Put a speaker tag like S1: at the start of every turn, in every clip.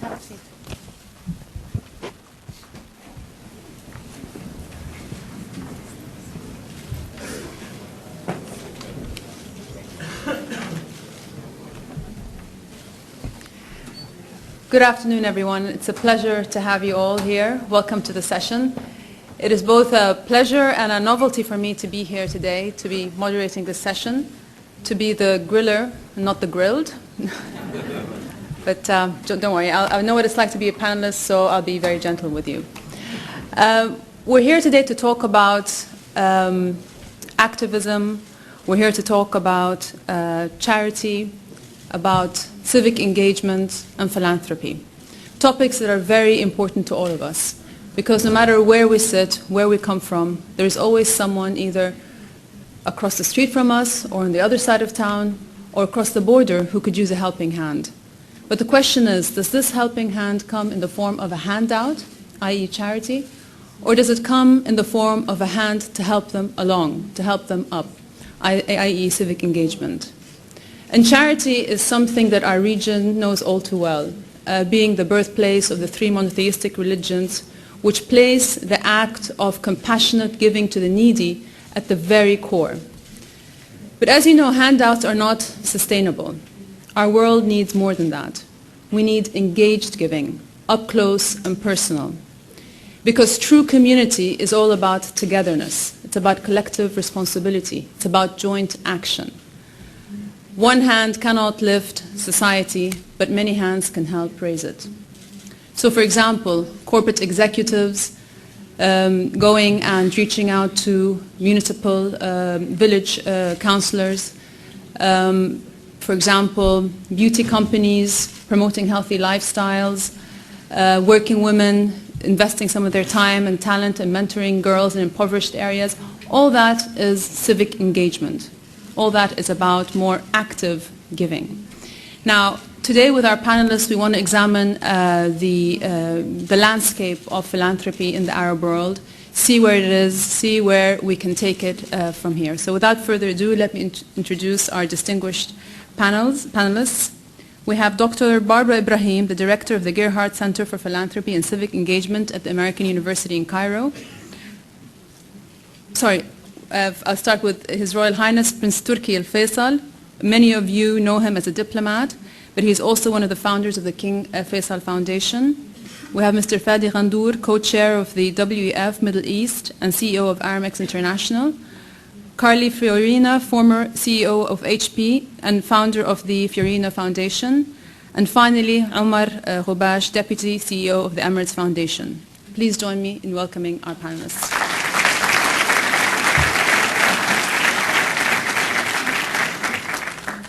S1: Good afternoon, everyone. It's a pleasure to have you all here. Welcome to the session. It is both a pleasure and a novelty for me to be here today, to be moderating this session, to be the griller, not the grilled. But don't worry, I know what it's like to be a panelist, so I'll be very gentle with you. We're here today to talk about activism. We're here to talk about charity, about civic engagement and philanthropy. Topics that are very important to all of us, because no matter where we sit, where we come from, there is always someone either across the street from us or on the other side of town or across the border who could use a helping hand. But the question is, does this helping hand come in the form of a handout, i.e. charity, or does it come in the form of a hand to help them along, to help them up, i.e. civic engagement? And charity is something that our region knows all too well, being the birthplace of the three monotheistic religions, which place the act of compassionate giving to the needy at the very core. But as you know, handouts are not sustainable. Our world needs more than that. We need engaged giving, up close and personal. Because true community is all about togetherness. It's about collective responsibility. It's about joint action. One hand cannot lift society, but many hands can help raise it. So for example, corporate executives going and reaching out to municipal village councillors, for example, beauty companies promoting healthy lifestyles, working women investing some of their time and talent and mentoring girls in impoverished areas. All that is civic engagement. All that is about more active giving. Now, today with our panelists, we want to examine the landscape of philanthropy in the Arab world, see where it is, see where we can take it from here. So without further ado, let me introduce our distinguished panelists. We have Dr. Barbara Ibrahim, the director of the Gerhardt Center for Philanthropy and Civic Engagement at the American University in Cairo. I'll start with His Royal Highness Prince Turki Al Faisal. Many of you know him as a diplomat, but he's also one of the founders of the King Faisal Foundation. We have Mr. Fadi Ghandour, co-chair of the WEF Middle East and CEO of Aramex International. Carly Fiorina, former CEO of HP and founder of the Fiorina Foundation. And finally, Omar Ghubash, deputy CEO of the Emirates Foundation. Please join me in welcoming our panelists.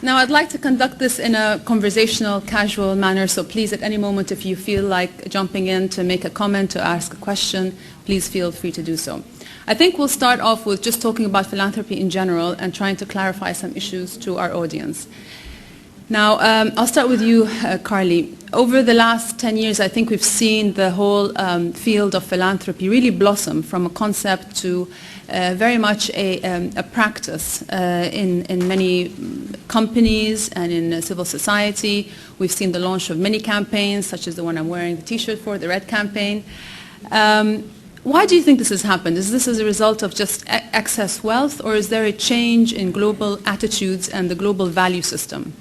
S1: Now, I'd like to conduct this in a conversational, casual manner, so please, at any moment, if you feel like jumping in to make a comment, to ask a question, please feel free to do so. I think we'll start off with just talking about philanthropy in general and trying to clarify some issues to our audience. Now, I'll start with you, Carly. Over the last 10 years, I think we've seen the whole field of philanthropy really blossom from a concept to very much a practice in many companies and in civil society. We've seen the launch of many campaigns, such as the one I'm wearing the T-shirt for, the Red Campaign. Why do you think this has happened? Is this as a result of just excess wealth, or is there a change in global attitudes and the global value system?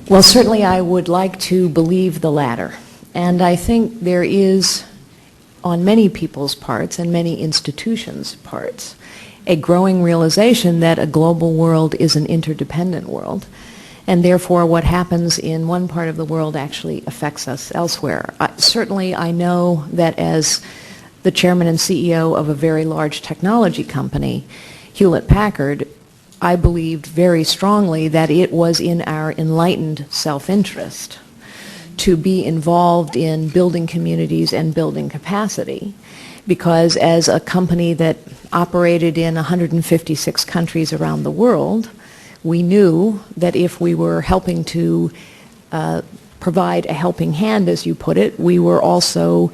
S2: Well, certainly I would like to believe the latter. And I think there is, on many people's parts and many institutions' parts, a growing realization that a global world is an interdependent world. And therefore, what happens in one part of the world actually affects us elsewhere. Certainly, I know that as the chairman and CEO of a very large technology company, Hewlett-Packard, I believed very strongly that it was in our enlightened self-interest to be involved in building communities and building capacity, because as a company that operated in 156 countries around the world, we knew that if we were helping to provide a helping hand, as you put it, we were also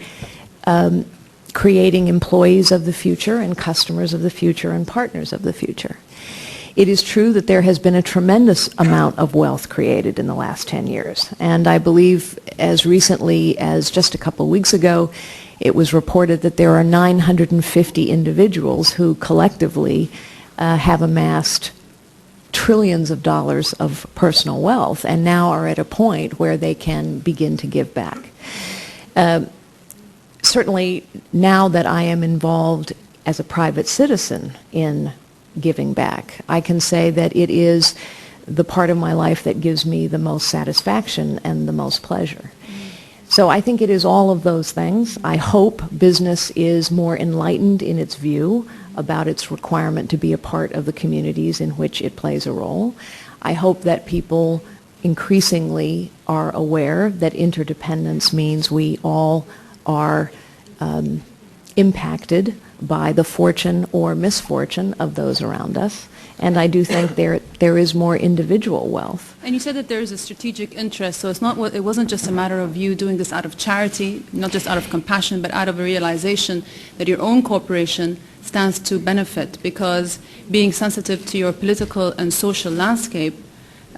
S2: creating employees of the future and customers of the future and partners of the future. It is true that there has been a tremendous amount of wealth created in the last 10 years. And I believe as recently as just a couple of weeks ago, it was reported that there are 950 individuals who collectively have amassed trillions of dollars of personal wealth and now are at a point where they can begin to give back. Certainly, now that I am involved as a private citizen in giving back, I can say that it is the part of my life that gives me the most satisfaction and the most pleasure. So I think it is all of those things. I hope business is more enlightened in its view about its requirement to be a part of the communities in which it plays a role. I hope that people increasingly are aware that interdependence means we all are impacted by the fortune or misfortune of those around us. And I do think there is more individual wealth.
S1: And you said that there is a strategic interest, so it wasn't just a matter of you doing this out of charity, not just out of compassion, but out of a realization that your own corporation stands to benefit, because being sensitive to your political and social landscape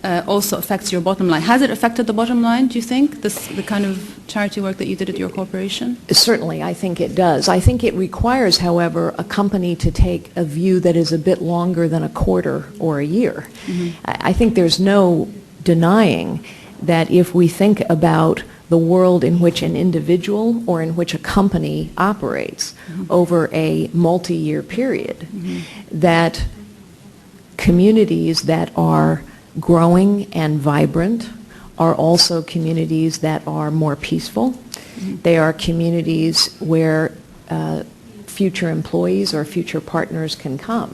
S1: also affects your bottom line. Has it affected the bottom line, do you think, the kind of charity work that you did at your corporation? Certainly,
S2: I think it does. I think it requires, however, a company to take a view that is a bit longer than a quarter or a year. Mm-hmm. I think there's no denying that if we think about the world in which an individual or in which a company operates over a multi-year period, that communities that are growing and vibrant are also communities that are more peaceful. They are communities where future employees or future partners can come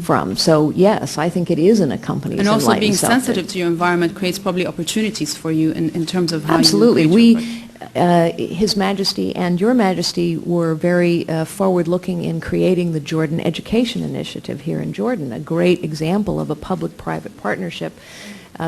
S2: from. So yes, I think it is in a company's enlightened
S1: self. And also being
S2: self-interest.
S1: sensitive to your environment creates probably opportunities for you in terms of how
S2: Absolutely.
S1: you
S2: His Majesty and Your Majesty were very forward-looking in creating the Jordan Education Initiative here in Jordan, a great example of a public-private partnership,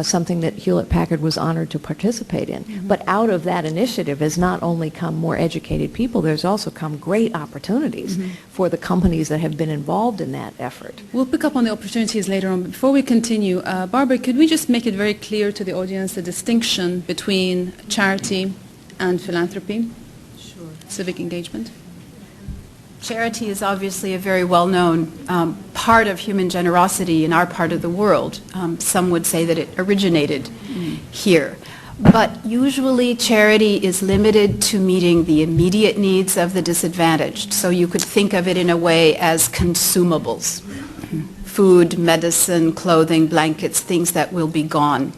S2: something that Hewlett-Packard was honored to participate in. But out of that initiative has not only come more educated people, there's also come great opportunities for the companies that have been involved in that effort.
S1: We'll pick up on the opportunities later on. Before we continue, Barbara, could we just make it very clear to the audience the distinction between charity and philanthropy?
S3: Sure.
S1: Civic engagement?
S3: Charity is obviously a very well-known part of human generosity in our part of the world. Some would say that it originated here. But usually charity is limited to meeting the immediate needs of the disadvantaged. So you could think of it in a way as consumables. Food, medicine, clothing, blankets, things that will be gone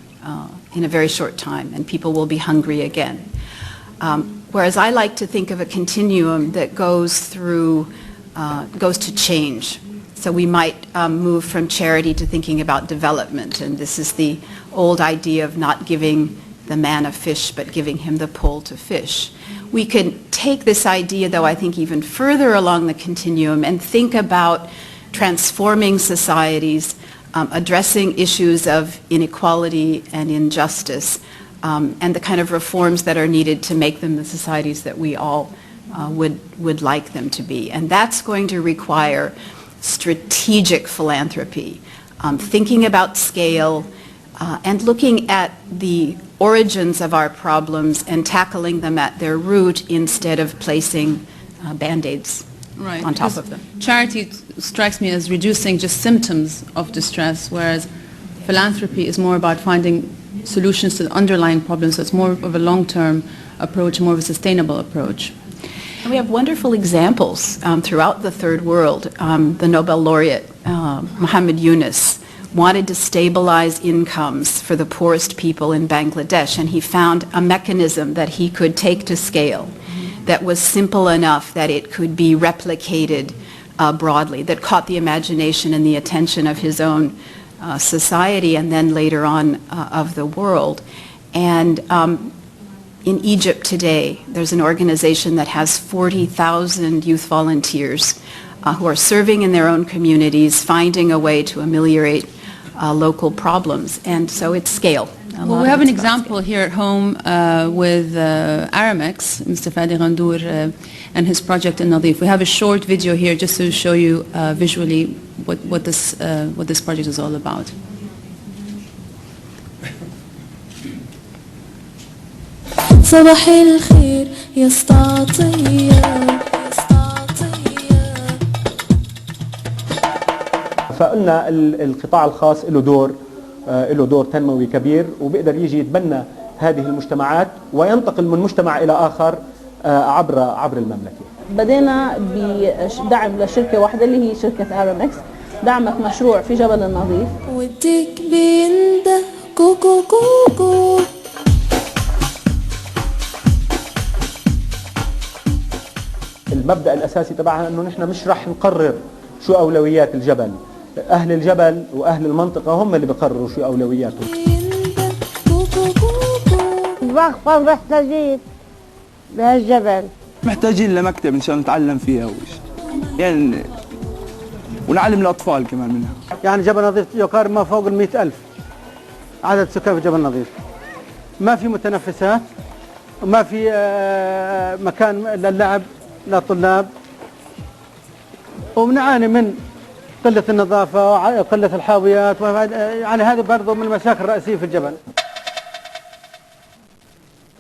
S3: in a very short time, and people will be hungry again. Whereas I like to think of a continuum that goes to change. So we might move from charity to thinking about development, and this is the old idea of not giving the man a fish, but giving him the pole to fish. We can take this idea, though, I think even further along the continuum and think about transforming societies, addressing issues of inequality and injustice, and the kind of reforms that are needed to make them the societies that we all would like them to be. And that's going to require strategic philanthropy, thinking about scale, and looking at the origins of our problems and tackling them at their root instead of placing Band-Aids on top of them.
S1: Charity strikes me as reducing just symptoms of distress, whereas philanthropy is more about finding solutions to the underlying problems. So it's more of a long-term approach, more of a sustainable approach.
S3: And we have wonderful examples throughout the Third World. The Nobel laureate, Muhammad Yunus, wanted to stabilize incomes for the poorest people in Bangladesh, and he found a mechanism that he could take to scale that was simple enough that it could be replicated broadly, that caught the imagination and the attention of his own society and then later on of the world. And in Egypt today, there's an organization that has 40,000 youth volunteers who are serving in their own communities, finding a way to ameliorate local problems. And so it's scale. a
S1: Well,
S3: lot
S1: we
S3: of
S1: have an
S3: its basket.
S1: example here at home with Aramex, Mr. Fadi Ghandour, and his project in Nadif. We have a short video here just to show you visually what this project is all about.
S4: صباح الخير يا استعطية
S5: فقلنا القطاع الخاص له دور تنموي كبير، وبيقدر يجي يتبنى هذه المجتمعات وينتقل من مجتمع إلى آخر عبر المملكة.
S6: بدينا بدعم لشركة واحدة اللي هي شركة ارامكس، دعمت مشروع في جبل النظيف.
S4: ودك بينده كوكو كوكو.
S5: المبدأ الأساسي تبعها أنه نحن مش رح نقرر شو أولويات الجبل، أهل الجبل وأهل المنطقة هم اللي بيقرروا شو أولوياتهم.
S4: بينده كوكو كوكو.
S7: الوقفة محتاجين بهالجبل،
S8: محتاجين لمكتب مشان نتعلم فيها يعني ونعلم الأطفال كمان منها.
S9: يعني جبل نظيف يقارب ما فوق 100,000 عدد سكان في جبل نظيف. ما في متنفسات وما في مكان للعب للطلاب، وبنعاني من قلة النظافة وقلة الحاويات، يعني هذه برضو من المشاكل الرئيسية في الجبل.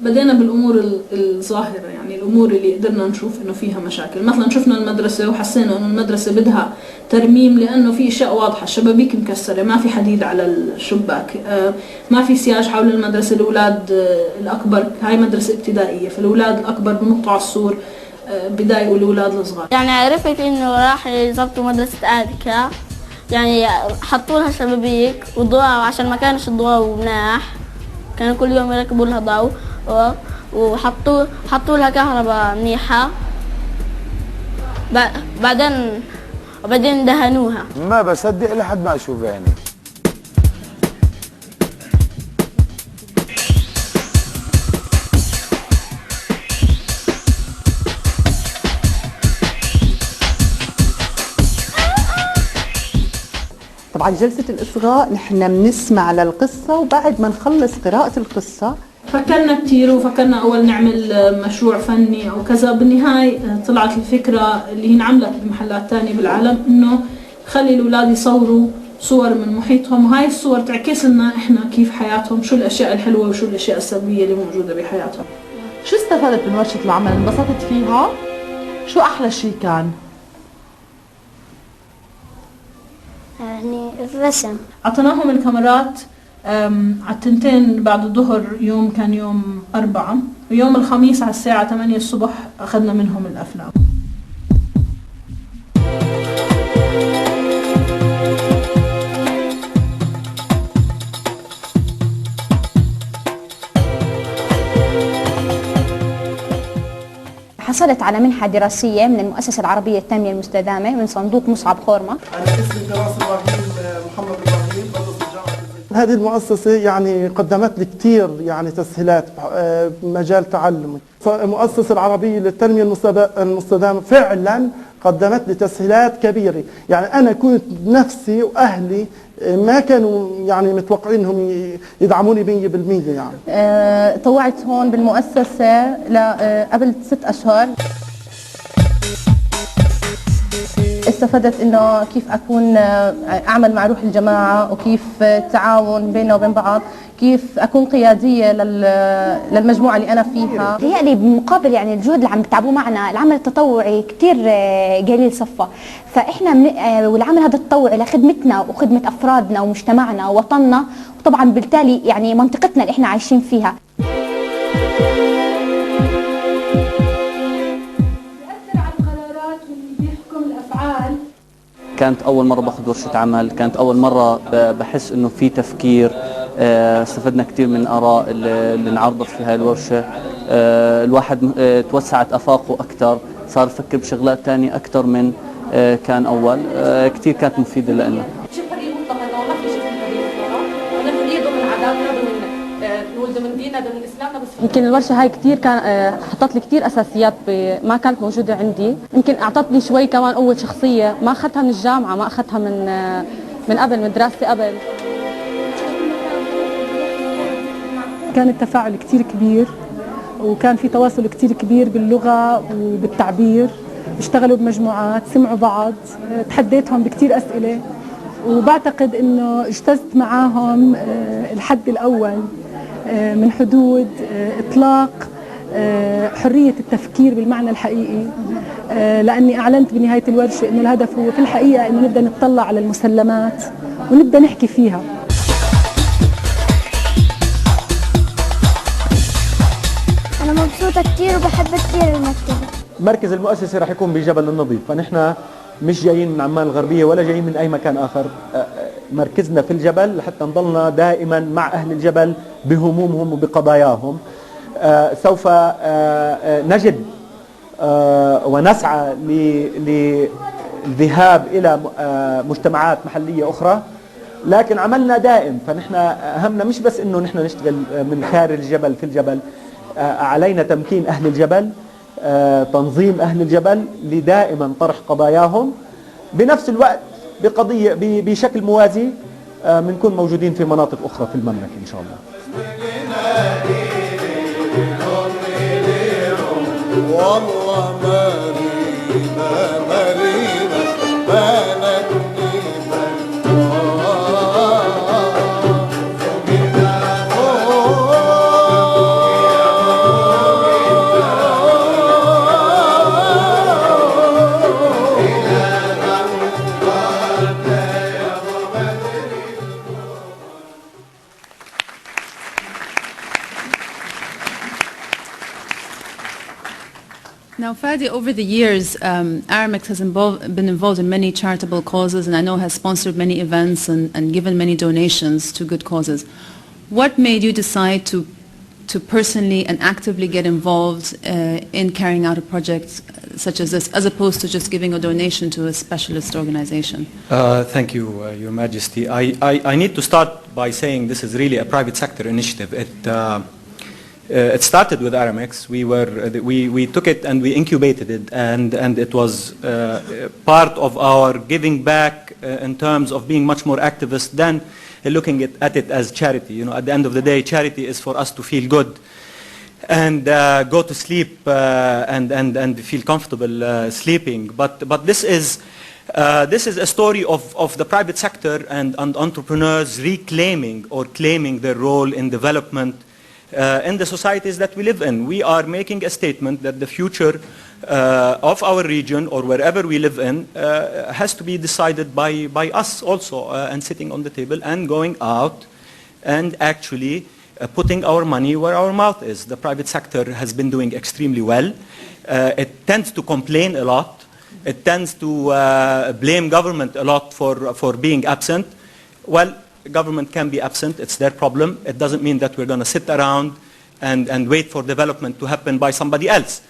S10: بدينا بالأمور الظاهرة، يعني الأمور اللي قدرنا نشوف إنه فيها مشاكل. مثلا شفنا المدرسة وحسينا إنه المدرسة بدها ترميم، لأنه في أشياء واضحة، الشبابيك مكسرة، ما في حديد على الشباك، ما في سياج حول المدرسة. الأولاد الأكبر، هاي مدرسة ابتدائية، فالأولاد الأكبر بنطوا على السور بضايقوا الأولاد الصغار.
S7: يعني عرفت إنه راح يظبطوا مدرسة آدكا، يعني حطوا لها شبابيك وضوء عشان ما كانش الضوء مناح، كانوا كل يوم يركبوا لها ضوء، وحطوا لها كهرباء منيحة. بعدين دهنوها.
S11: ما بصدق لحد ما اشوف عيني.
S12: طبعا جلسة الإصغاء نحن بنسمع للقصة، وبعد ما نخلص قراءة القصة
S10: فكرنا كتير، وفكرنا أول نعمل مشروع فني أو كذا. بالنهاية طلعت الفكرة اللي هي انعملت بمحلات تانية بالعالم، إنه خلي الأولاد يصوروا صور من محيطهم، وهاي الصور تعكس لنا إحنا كيف حياتهم، شو الأشياء الحلوة وشو الأشياء السلبية اللي موجودة بحياتهم.
S6: شو استفدت من ورشة العمل؟ انبسطت فيها؟ شو أحلى شيء كان؟
S7: يعني الرسم.
S10: أعطيناهم الكاميرات على 2 بعد الظهر، يوم كان يوم 4، ويوم الخميس على الساعة 8 الصبح أخذنا منهم الأفلام.
S13: حصلت على منحة دراسية من المؤسسة العربية للتنمية المستدامة من صندوق مصعب خورمة.
S9: أنا اسمي فراس إبراهيم، محمد إبراهيم، بدرس الجامعة. هذه المؤسسة يعني قدمت لي كثير يعني تسهيلات بمجال تعلمي. فالمؤسسة العربية للتنمية المستدامة فعلا قدمت لي تسهيلات كبيرة، يعني أنا كنت نفسي وأهلي ما كانوا يعني متوقعين انهم يدعموني 100% يعني.
S6: طوعت هون بالمؤسسة قبل 6 أشهر. استفدت انه كيف اكون اعمل مع روح الجماعة، وكيف التعاون بيننا وبين بعض، كيف اكون قيادية للمجموعة اللي انا فيها.
S13: هي بمقابل يعني الجهد اللي عم بتعبوه معنا، العمل التطوعي كتير قليل صفة، فاحنا والعمل هذا التطوعي لخدمتنا وخدمة افرادنا ومجتمعنا ووطننا، وطبعا بالتالي يعني منطقتنا اللي احنا عايشين فيها.
S14: كانت أول مرة باخذ ورشة عمل، كانت أول مرة بحس إنه في تفكير. استفدنا كثير من آراء اللي انعرضت في هاي الورشة. الواحد توسعت آفاقه أكثر، صار يفكر بشغلات تانية أكثر من كان أول. كثير كانت مفيدة لنا.
S10: شيء حرية مطلقة، ما في شيء اسمه حرية مطلقة، أنا حرية ضمن عاداتنا، ضمن ديننا، ضمن إسلامنا. بس
S6: يمكن الورشة هاي كتير كان حطت لي كتير أساسيات ما كانت موجودة عندي. يمكن أعطتني شوي كمان قوة شخصية ما أخذتها من الجامعة، ما أخذتها من قبل، من دراستي قبل.
S15: كان التفاعل كتير كبير، وكان في تواصل كتير كبير باللغة وبالتعبير. اشتغلوا بمجموعات، سمعوا بعض، تحديتهم بكتير أسئلة، وبعتقد انه اجتزت معاهم الحد الاول من حدود اطلاق حرية التفكير بالمعنى الحقيقي، لاني اعلنت بنهاية الورشة انه الهدف هو في الحقيقة انه نبدأ نطلع على المسلمات ونبدأ نحكي فيها.
S16: أنا مبسوطة كتير وبحب كتير المكتبة.
S5: مركز المؤسسة راح يكون بجبل النظيف، فنحن مش جايين من عمان الغربية ولا جايين من أي مكان آخر. مركزنا في الجبل لحتى نضلنا دائما مع أهل الجبل بهمومهم وبقضاياهم. سوف نجد ونسعى للذهاب إلى مجتمعات محلية أخرى، لكن عملنا دائم. فنحن أهمنا مش بس إنه نحن نشتغل من خارج الجبل في الجبل، علينا تمكين أهل الجبل، تنظيم أهل الجبل لدائما طرح قضاياهم. بنفس الوقت بقضية بشكل موازي بنكون موجودين في مناطق أخرى في المملكة إن شاء الله.
S17: والله مرينا
S1: Now, Fadi, over the years, Aramex has been involved in many charitable causes, and I know has sponsored many events and given many donations to good causes. What made you decide to personally and actively get involved in carrying out a project such as this, as opposed to just giving a donation to a specialist organization?
S18: Thank you, Your Majesty. I need to start by saying this is really a private sector initiative. It started with Aramex. We took it and we incubated it, and it was part of our giving back in terms of being much more activist than looking at it as charity. You know, at the end of the day, charity is for us to feel good and go to sleep and feel comfortable sleeping. But this is a story of the private sector and entrepreneurs reclaiming or claiming their role in development in the societies that we live in. We are making a statement that the future of our region or wherever we live in has to be decided by us also, and sitting on the table and going out and actually putting our money where our mouth is. The private sector has been doing extremely well. It tends to complain a lot. It tends to blame government a lot for being absent. Well, government can be absent, it's their problem. It doesn't mean that we're going to sit around and wait for development to happen by somebody else.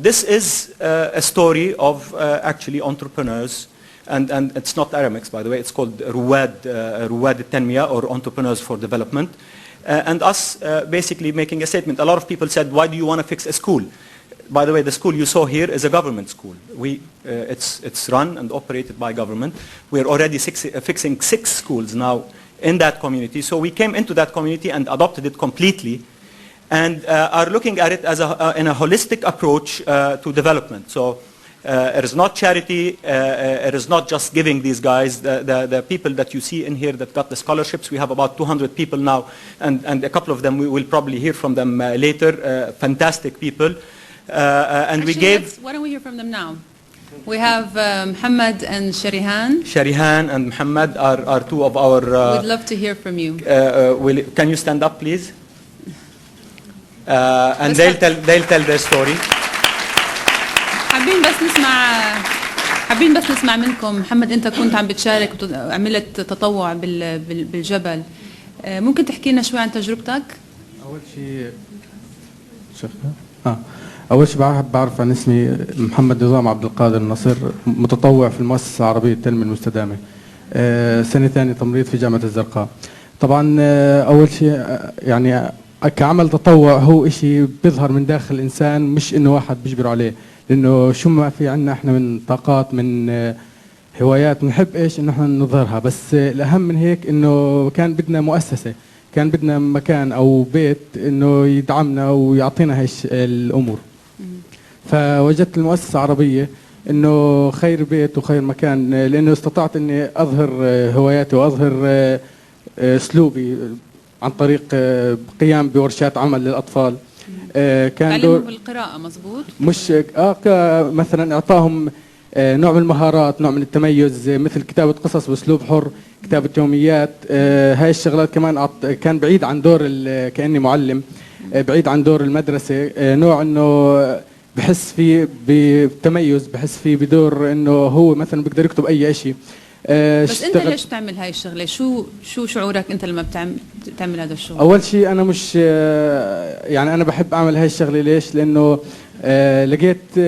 S18: This is a story of actually entrepreneurs, and it's not Aramex, by the way, it's called Ruwad Tanmiya, or Entrepreneurs for Development, and us basically making a statement. A lot of people said, why do you want to fix a school? By the way, the school you saw here is a government school. It's run and operated by government. We're already fixing 6 schools now in that community. So we came into that community and adopted it completely, and are looking at it as in a holistic approach to development. So it is not charity. It is not just giving these guys. The people that you see in here that got the scholarships, we have about 200 people now, and a couple of them we will probably hear from them later. Fantastic people. And
S1: actually,
S18: we gave...
S1: Why don't we hear from them now? We have Muhammad and Sharihan.
S18: Sharihan and Muhammad are 2 of our...
S1: We'd love to hear from you.
S18: Can you stand up, please? And they'll tell their story.
S1: حابين بس نسمع منكم. محمد، انت كنت عم بتشارك وعملت تطوع بالجبل. ممكن تحكي لنا شوي عن تجربتك؟
S19: أول شيء بعرف عن اسمي محمد نظام عبد القادر النصر، متطوع في المؤسسة العربية للتنمية المستدامة، سنة ثانية تمريض في جامعة الزرقاء. طبعا أول شيء يعني كعمل تطوع هو إشي بيظهر من داخل الإنسان، مش إنه واحد بيجبر عليه، لأنه شو ما في عنا إحنا من طاقات، من هوايات، بنحب إيش إنه إحنا نظهرها. بس الأهم من هيك إنه كان بدنا مؤسسة كان بدنا مكان او بيت انه يدعمنا ويعطينا هاي الامور. فوجدت المؤسسه العربيه انه خير بيت وخير مكان، لانه استطعت اني اظهر هواياتي واظهر اسلوبي عن طريق قيام بورشات عمل للاطفال. كان دور
S1: بالقراءه مزبوط،
S19: مش مثلا اعطاهم نوع من المهارات، نوع من التميز، مثل كتابه قصص باسلوب حر، كتابه يوميات. هاي الشغلات كمان كان بعيد عن دور كاني معلم، بعيد عن دور المدرسه، نوع انه بحس فيه بتميز، بحس فيه بدور انه هو مثلا بيقدر يكتب اي شيء.
S1: بس انت ليش بتعمل هاي الشغله؟ شو شعورك انت لما بتعمل هذا الشغل؟
S19: اول شيء انا مش يعني انا بحب اعمل هاي الشغله. ليش؟ لانه لقيت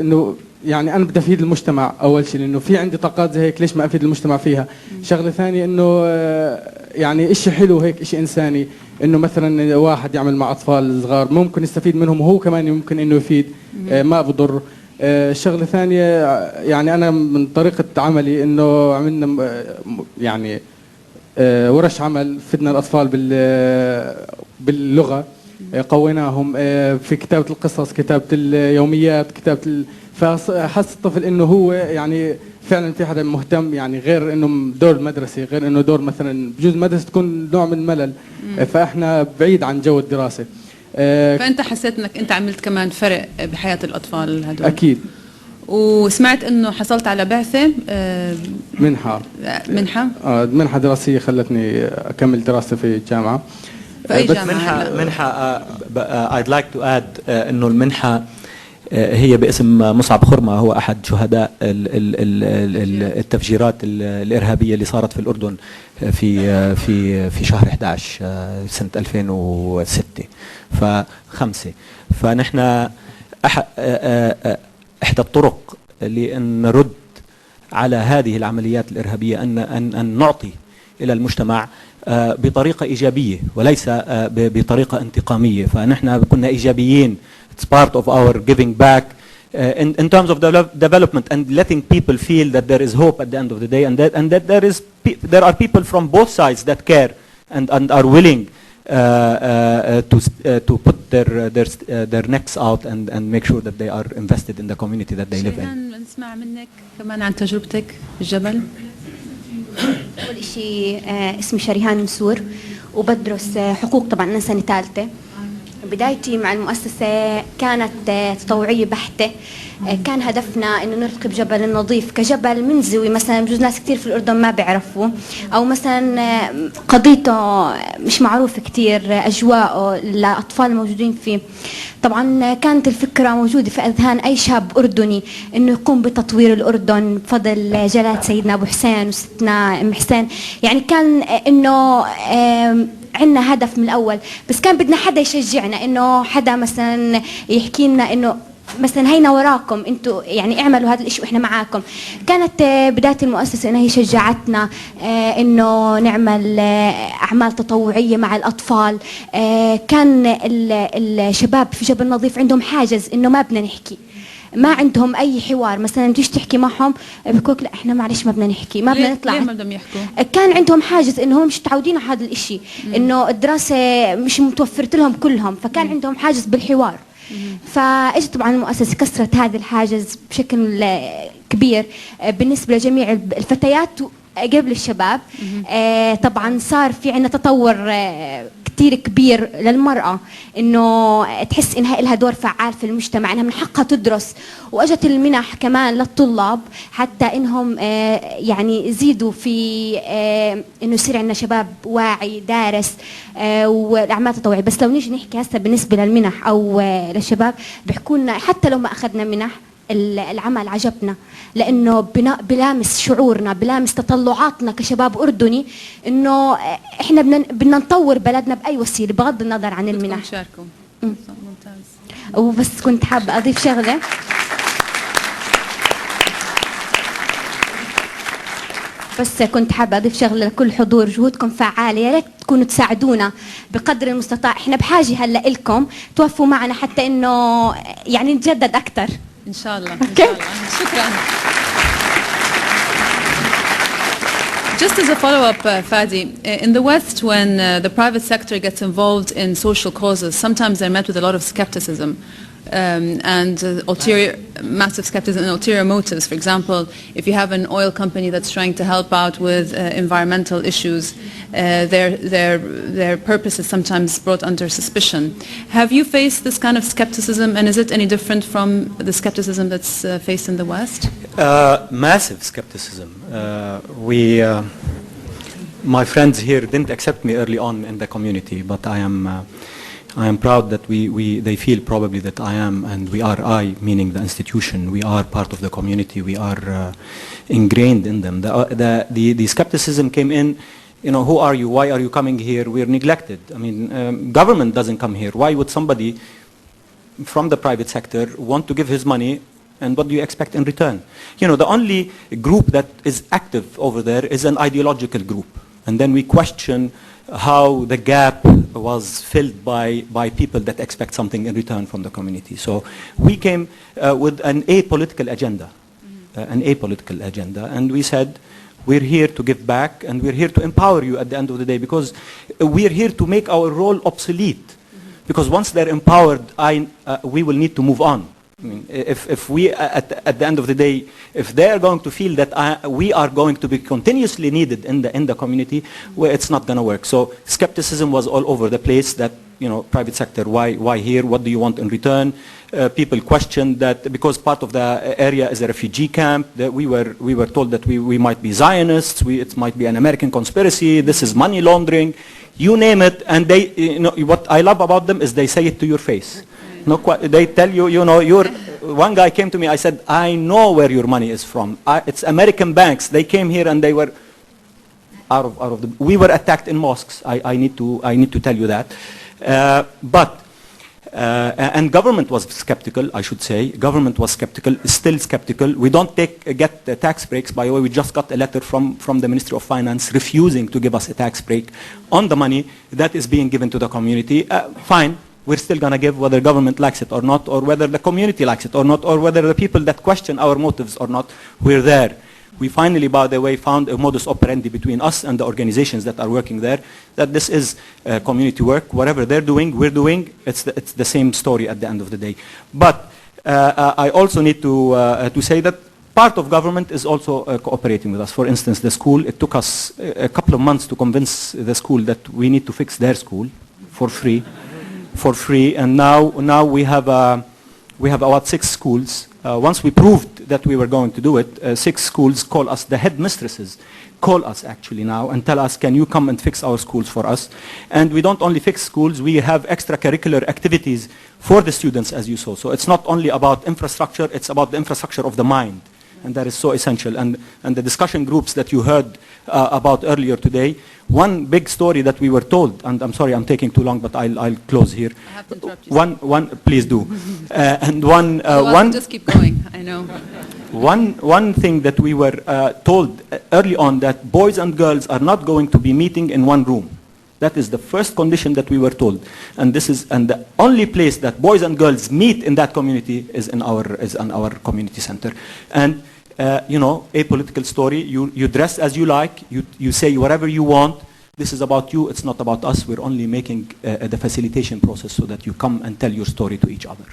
S19: انه يعني انا بدي افيد المجتمع. اول شيء لانه في عندي طاقات زي هيك، ليش ما افيد المجتمع فيها؟ شغله ثانيه انه يعني شيء حلو هيك، شيء انساني، انه مثلا واحد يعمل مع اطفال صغار ممكن يستفيد منهم، وهو كمان ممكن انه يفيد، ما بضر. شغله ثانيه يعني انا من طريقه عملي انه عملنا يعني ورش عمل، فدنا الاطفال باللغه، قويناهم في كتابه القصص، كتابه اليوميات، كتابه فحس الطفل انه هو يعني فعلا في حدا مهتم، يعني غير انه دور المدرسه، غير انه دور مثلا بجوز المدرسه تكون نوع من الملل، فاحنا بعيد عن جو الدراسه.
S1: فانت حسيت انك انت عملت كمان فرق بحياه الاطفال هذول؟
S19: اكيد.
S1: وسمعت انه حصلت على بعثه
S19: منحه منحه دراسيه خلتني اكمل دراستي في الجامعه.
S1: في اي جامعه؟
S18: منحه I'd like to add انه المنحه هي باسم مصعب خرمة، هو أحد شهداء التفجيرات الإرهابية اللي صارت في الأردن في شهر 11 سنة 2006 5. فنحن إحدى الطرق لأن نرد على هذه العمليات الإرهابية أن نعطي إلى المجتمع بطريقة إيجابية وليس بطريقة انتقامية. فنحن كنا إيجابيين. It's part of our giving back in terms of development and letting people feel that there is hope at the end of the day, and that there are people from both sides that care and are willing to put their necks out and make sure that they are invested in the community that they live in.
S1: نسمع منك كمان عن تجربتك في الجبل.
S13: أول شيء اسمي شريهان مسور وبدرس حقوق، طبعا أنا سنة ثالثة. بدايتي مع المؤسسة كانت تطوعية بحتة. كان هدفنا إنه نرتقي بجبل النظيف كجبل منزوي، مثلا بجوز ناس كتير في الأردن ما بيعرفوا، أو مثلا قضيته مش معروفة كتير، أجواءه الأطفال الموجودين فيه. طبعا كانت الفكرة موجودة في أذهان أي شاب أردني إنه يقوم بتطوير الأردن بفضل جلالة سيدنا أبو حسين وستنا أم حسين. يعني كان إنه عندنا هدف من الأول، بس كان بدنا حدا يشجعنا، إنه حدا مثلا يحكي لنا إنه مثلا هينا وراكم انتوا، يعني اعملوا هذا الشيء واحنا معاكم. كانت بدايه المؤسسه انها هي شجعتنا انه نعمل اعمال تطوعيه مع الاطفال. كان الشباب في جبل نظيف عندهم حاجز انه ما بدنا نحكي، ما عندهم اي حوار. مثلا تيجي تحكي معهم بيقولك لا احنا معلش ما بدنا نحكي، ما بدنا نطلع.
S1: ليه ما بدهم يحكوا؟
S13: كان عندهم حاجز انه هم مش متعودين على هذا الشيء، انه الدراسه مش متوفرت لهم كلهم، فكان عندهم حاجز بالحوار. فاجت طبعا المؤسسه كسرت هذا الحاجز بشكل كبير بالنسبه لجميع الفتيات قبل الشباب. طبعا صار في عندنا تطور كتير كبير للمرأة، إنه تحس إنها لها دور فعال في المجتمع، إنها من حقها تدرس. وأجت المنح كمان للطلاب حتى إنهم يعني يزيدوا في إنه يصير عندنا شباب واعي دارس والأعمال التطوعية. بس لو نيجي نحكي هسه بالنسبة للمنح أو للشباب، بيحكوا لنا حتى لو ما أخذنا منح العمل عجبنا، لانه بلامس شعورنا، بلامس تطلعاتنا كشباب اردني، انه احنا بدنا نطور بلدنا باي وسيله بغض النظر عن المنح.
S1: تشاركوا.
S13: ممتاز. وبس كنت حابه اضيف شغله. بس كنت حابه اضيف شغله لكل حضور، جهودكم فعاله، يا ريت تكونوا تساعدونا بقدر المستطاع. احنا بحاجه هلا لكم توفوا معنا حتى انه يعني نتجدد اكثر
S1: ان شاء الله. ان شاء الله. شكرا. Just as a follow-up, Fadi, in the West, when the private sector gets involved in social causes, sometimes they're met with a lot of skepticism and massive skepticism and ulterior motives. For example, if you have an oil company that's trying to help out with environmental issues, their purpose is sometimes brought under suspicion. Have you faced this kind of skepticism, and is it any different from the skepticism that's faced in the West?
S18: Massive skepticism. My friends here didn't accept me early on in the community, but I am proud that they feel probably that I am, and we are, meaning the institution, we are part of the community, we are ingrained in them. The skepticism came in, who are you, why are you coming here, we're neglected. I mean, government doesn't come here. Why would somebody from the private sector want to give his money, and what do you expect in return? The only group that is active over there is an ideological group. And then we question how the gap was filled by people that expect something in return from the community. So we came with an apolitical agenda, and we said, we're here to give back, and we're here to empower you at the end of the day, because we're here to make our role obsolete. Because once they're empowered, we will need to move on. I mean, if we, at the end of the day, if they are going to feel that we are going to be continuously needed in the community, well, it's not going to work. So skepticism was all over the place. That private sector, why here? What do you want in return? People questioned that because part of the area is a refugee camp. That we were told that we might be Zionists. It might be an American conspiracy. This is money laundering. You name it, and they, what I love about them is they say it to your face. No, they tell you, one guy came to me, I said, I know where your money is from. It's American banks. They came here and they were we were attacked in mosques. I need to tell you that. And government was skeptical, I should say. Government was skeptical, still skeptical. We don't get the tax breaks. By the way, we just got a letter from the Ministry of Finance refusing to give us a tax break on the money that is being given to the community. Fine. We're still going to give, whether government likes it or not, or whether the community likes it or not, or whether the people that question our motives or not, we're there. We finally, by the way, found a modus operandi between us and the organizations that are working there, that this is community work. Whatever they're doing, we're doing. It's the same story at the end of the day. But I also need to say that part of government is also cooperating with us. For instance, the school, it took us a couple of months to convince the school that we need to fix their school for free. And now we have about 6 schools. Once we proved that we were going to do it, 6 schools call us, the headmistresses call us actually now and tell us, can you come and fix our schools for us? And we don't only fix schools, we have extracurricular activities for the students, as you saw. So it's not only about infrastructure, it's about the infrastructure of the mind. And that is so essential. And the discussion groups that you heard about earlier today, one big story that we were told, and I'm sorry I'm taking too long, but I'll close here.
S1: I have to interrupt you.
S18: Please do.
S1: Just keep going, I know.
S18: One thing that we were told early on, that boys and girls are not going to be meeting in one room. That is the first condition that we were told, and the only place that boys and girls meet in that community is in our community center. And a political story. You dress as you like. You say whatever you want. This is about you. It's not about us. We're only making the facilitation process so that you come and tell your story to each other.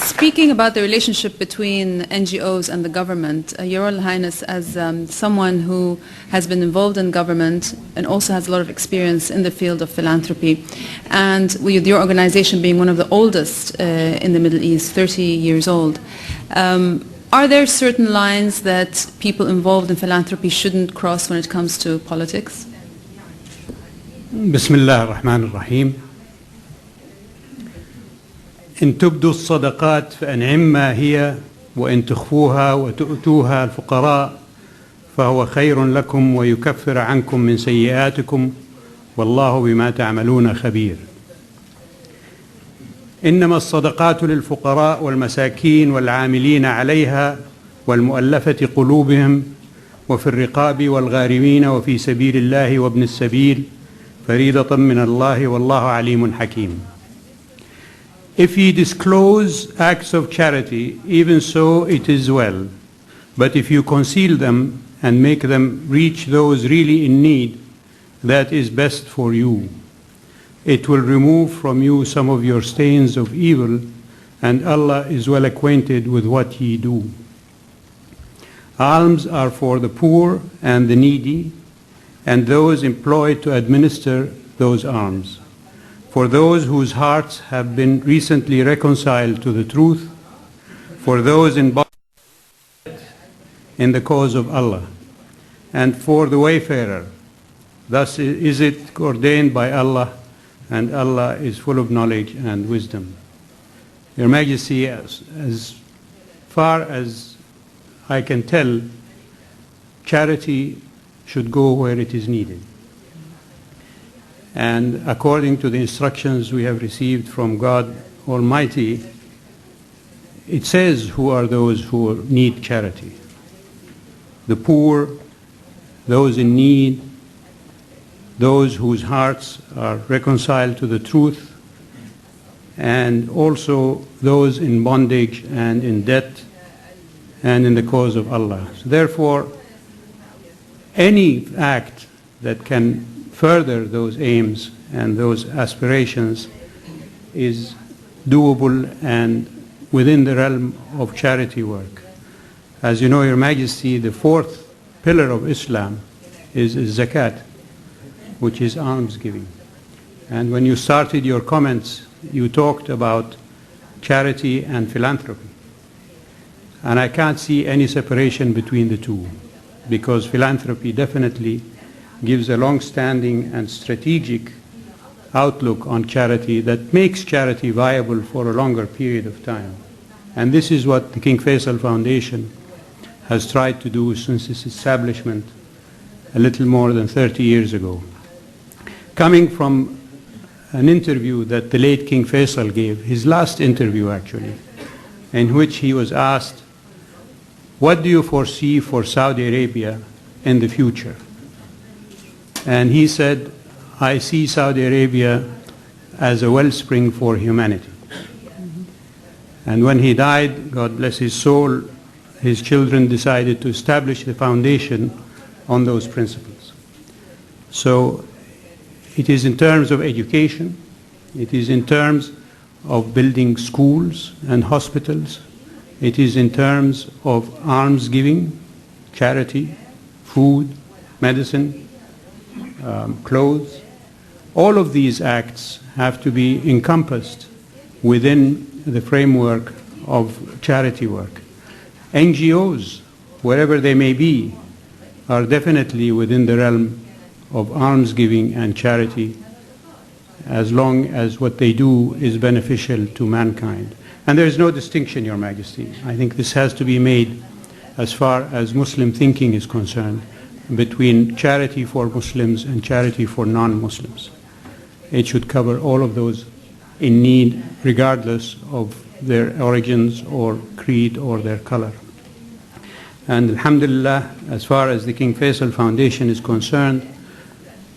S1: Speaking about the relationship between NGOs and the government, Your Royal Highness, as someone who has been involved in government and also has a lot of experience in the field of philanthropy, and with your organization being one of the oldest in the Middle East, 30 years old, are there certain lines that people involved in philanthropy shouldn't cross when it comes to politics?
S20: بسم الله الرحمن الرحيم. إن تبدوا الصدقات فأنعما هي وإن تخفوها وتؤتوها الفقراء فهو خير لكم ويكفر عنكم من سيئاتكم والله بما تعملون خبير. إنما الصدقات للفقراء والمساكين والعاملين عليها والمؤلفة قلوبهم وفي الرقاب والغارمين وفي سبيل الله وابن السبيل فريضة من الله والله عليم حكيم. If ye disclose acts of charity, even so it is well. But if you conceal them and make them reach those really in need, that is best for you. It will remove from you some of your stains of evil, and Allah is well acquainted with what ye do. Alms are for the poor and the needy, and those employed to administer those alms. For those whose hearts have been recently reconciled to the truth, for those in the cause of Allah, and for the wayfarer. Thus is it ordained by Allah, and Allah is full of knowledge and wisdom. Your Majesty, as far as I can tell, charity should go where it is needed. And according to the instructions we have received from God Almighty, it says who are those who need charity. The poor, those in need, those whose hearts are reconciled to the truth, and also those in bondage and in debt and in the cause of Allah. So therefore, any act that can further those aims and those aspirations is doable and within the realm of charity work. As you know, Your Majesty, the fourth pillar of Islam is zakat, which is alms giving. And when you started your comments, you talked about charity and philanthropy. And I can't see any separation between the two, because philanthropy definitely gives a long-standing and strategic outlook on charity that makes charity viable for a longer period of time. And this is what the King Faisal Foundation has tried to do since its establishment a little more than 30 years ago. Coming from an interview that the late King Faisal gave, his last interview actually, in which he was asked, what do you foresee for Saudi Arabia in the future? And he said, I see Saudi Arabia as a wellspring for humanity. And when he died, God bless his soul, his children decided to establish the foundation on those principles. So it is in terms of education, it is in terms of building schools and hospitals, it is in terms of alms giving, charity, food, medicine, clothes. All of these acts have to be encompassed within the framework of charity work. NGOs, wherever they may be, are definitely within the realm of alms giving and charity, as long as what they do is beneficial to mankind. And there is no distinction, Your Majesty. I think this has to be made, as far as Muslim thinking is concerned, between charity for Muslims and charity for non-Muslims. It should cover all of those in need, regardless of their origins or creed or their color. And alhamdulillah, as far as the King Faisal Foundation is concerned,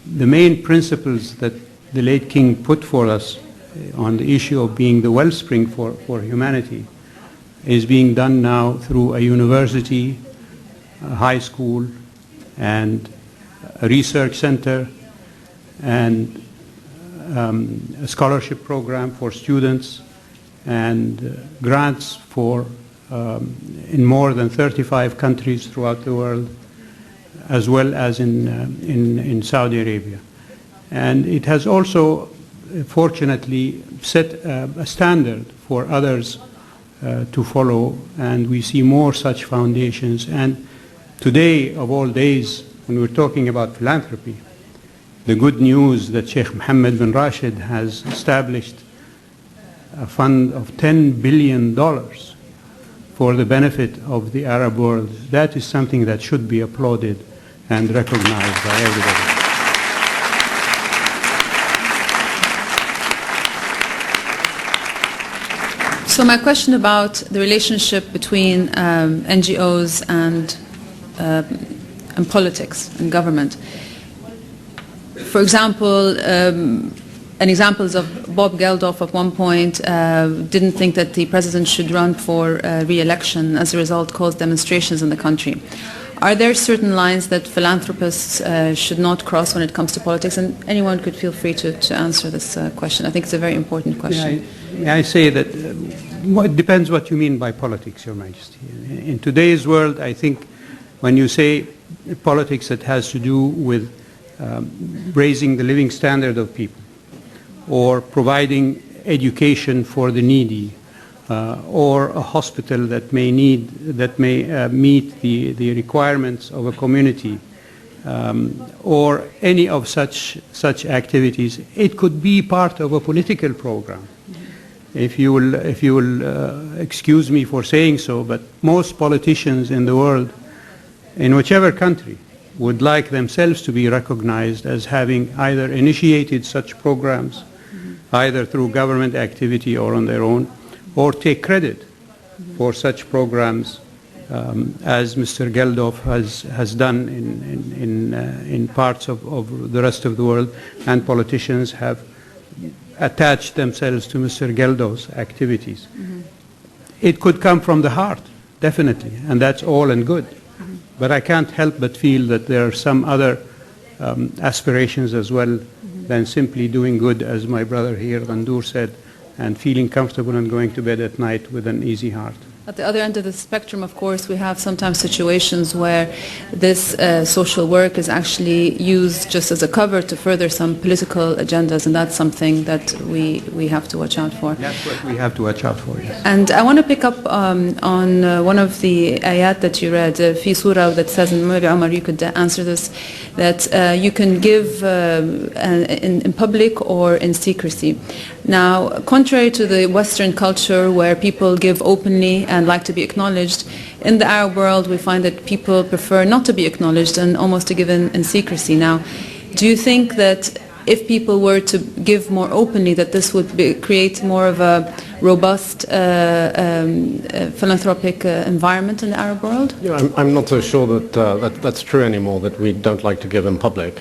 S20: the main principles that the late King put for us on the issue of being the wellspring for humanity is being done now through a university, a high school, and a research center, and a scholarship program for students, and grants for in more than 35 countries throughout the world, as well as in Saudi Arabia. And it has also, fortunately, set a standard for others to follow, and we see more such foundations. And today, of all days, when we're talking about philanthropy, the good news that Sheikh Mohammed bin Rashid has established a fund of $10 billion for the benefit of the Arab world, that is something that should be applauded and recognized by everybody.
S1: So my question about the relationship between NGOs and politics and government. For example, and examples of Bob Geldof at one point didn't think that the president should run for re-election, as a result caused demonstrations in the country. Are there certain lines that philanthropists should not cross when it comes to politics? And anyone could feel free to answer this question. I think it's a very important question.
S20: May I say that it depends what you mean by politics, Your Majesty. In today's world, I think when you say politics that has to do with raising the living standard of people, or providing education for the needy, or a hospital that may meet the requirements of a community, or any of such activities, it could be part of a political program. If you will excuse me for saying so, but most politicians in the world, in whichever country, would like themselves to be recognized as having either initiated such programs, either through government activity or on their own, or take credit for such programs, as Mr. Geldof has done in parts of the rest of the world, and politicians have attached themselves to Mr. Geldof's activities. It could come from the heart, definitely, and that's all and good. But I can't help but feel that there are some other aspirations as well than simply doing good, as my brother here, Ghandour, said, and feeling comfortable and going to bed at night with an easy heart.
S1: At the other end of the spectrum, of course, we have sometimes situations where this social work is actually used just as a cover to further some political agendas, and that's something that we have to watch out for.
S20: That's what we have to watch out for, yes.
S1: And I want to pick up on one of the ayat that you read, في surah that says, and maybe Omar, you could answer this, that you can give in public or in secrecy. Now, contrary to the Western culture where people give openly and like to be acknowledged, in the Arab world we find that people prefer not to be acknowledged and almost to give in secrecy. Now, do you think that if people were to give more openly, that this would create more of a robust philanthropic environment in the Arab world?
S21: Yeah, I'm not so sure that that's true anymore, that we don't like to give in public.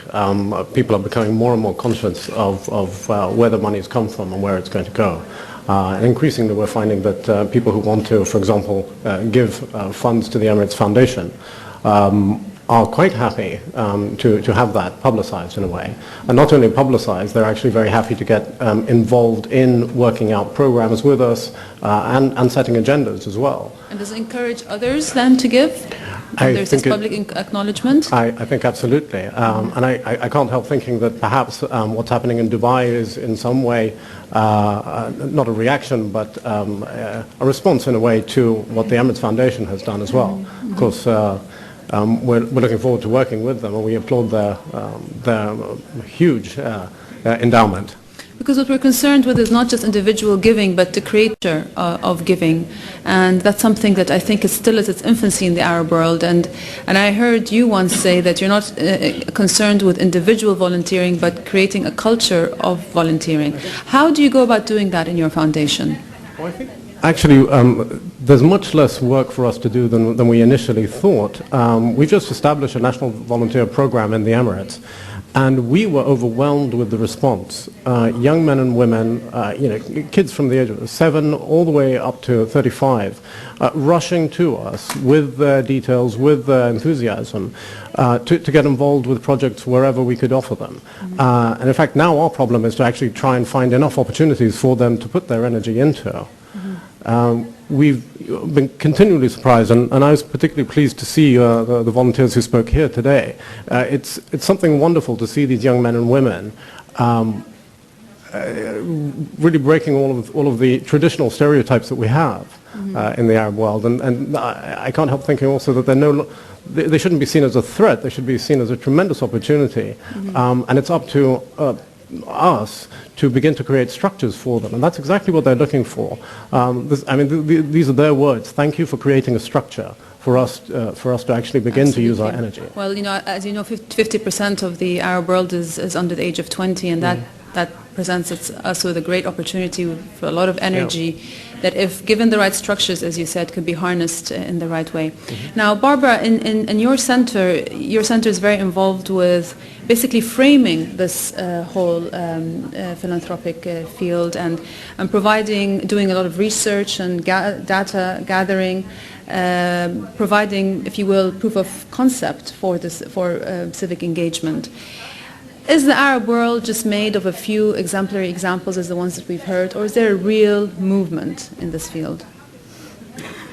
S21: People are becoming more and more conscious of where the money's come from and where it's going to go. And increasingly we're finding that people who want to, for example, give funds to the Emirates Foundation are quite happy to have that publicized in a way. And not only publicized, they're actually very happy to get involved in working out programs with us and setting agendas as well.
S1: And does it encourage others then to give? There's this public acknowledgement?
S21: I think absolutely. And I can't help thinking that perhaps what's happening in Dubai is in some way not a reaction, but a response in a way to what the Emirates Foundation has done as well. Of course, we're looking forward to working with them, and we applaud their huge endowment.
S1: Because what we're concerned with is not just individual giving, but the creator of giving. And that's something that I think is still at its infancy in the Arab world. And I heard you once say that you're not concerned with individual volunteering, but creating a culture of volunteering. How do you go about doing that in your foundation?
S21: Well, I think actually, there's much less work for us to do than we initially thought. We just established a national volunteer program in the Emirates. And we were overwhelmed with the response. Young men and women, kids from the age of 7 all the way up to 35, rushing to us with their details, with their enthusiasm, to get involved with projects wherever we could offer them. And in fact, now our problem is to actually try and find enough opportunities for them to put their energy into. We've been continually surprised, and I was particularly pleased to see the volunteers who spoke here today. It's something wonderful to see these young men and women really breaking all of the traditional stereotypes that we have in the Arab world. And I can't help thinking also that they shouldn't be seen as a threat. They should be seen as a tremendous opportunity. And it's up to us to begin to create structures for them, and that's exactly what they're looking for. These are their words. Thank you for creating a structure for us to actually begin to use our energy.
S1: Well, as you know, 50% of the Arab world is under the age of 20, and that presents us with a great opportunity for a lot of energy that if given the right structures, as you said, could be harnessed in the right way. Now, Barbara, in your center is very involved with basically framing this whole philanthropic field and doing a lot of research and data gathering, providing, if you will, proof of concept for civic engagement. Is the Arab world just made of a few exemplary examples as the ones that we've heard, or is there a real movement in this field?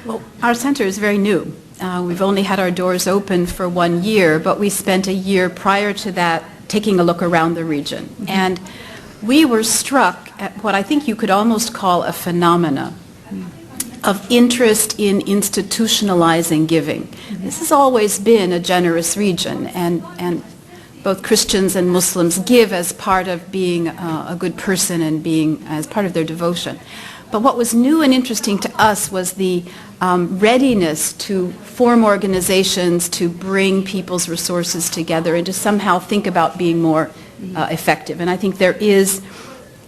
S3: Well, our center is very new. We've only had our doors open for 1 year, but we spent a year prior to that taking a look around the region. Mm-hmm. And we were struck at what I think you could almost call a phenomena of interest in institutionalizing giving. Mm-hmm. This has always been a generous region, and both Christians and Muslims give as part of being a good person and being as part of their devotion. But what was new and interesting to us was the readiness to form organizations, to bring people's resources together, and to somehow think about being more effective. And I think there is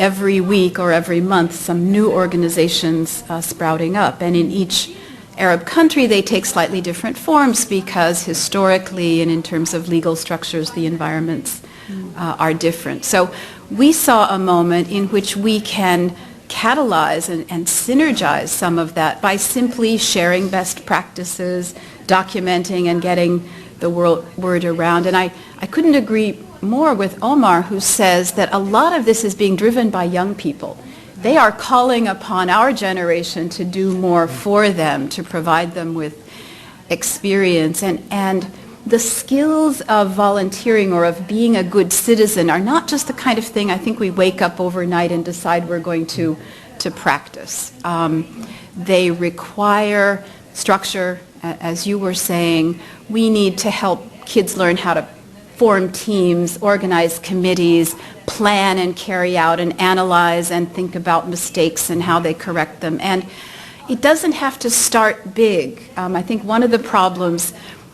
S3: every week or every month some new organizations sprouting up. And in each Arab country, they take slightly different forms because historically and in terms of legal structures, the environments are different. So we saw a moment in which we can catalyze and synergize some of that by simply sharing best practices, documenting and getting the word around. And I couldn't agree more with Omar, who says that a lot of this is being driven by young people. They are calling upon our generation to do more for them, to provide them with experience. And the skills of volunteering or of being a good citizen are not just the kind of thing I think we wake up overnight and decide we're going to practice. They require structure, as you were saying. We need to help kids learn how to form teams, organize committees, plan and carry out and analyze and think about mistakes and how they correct them. And it doesn't have to start big. I think one of the problems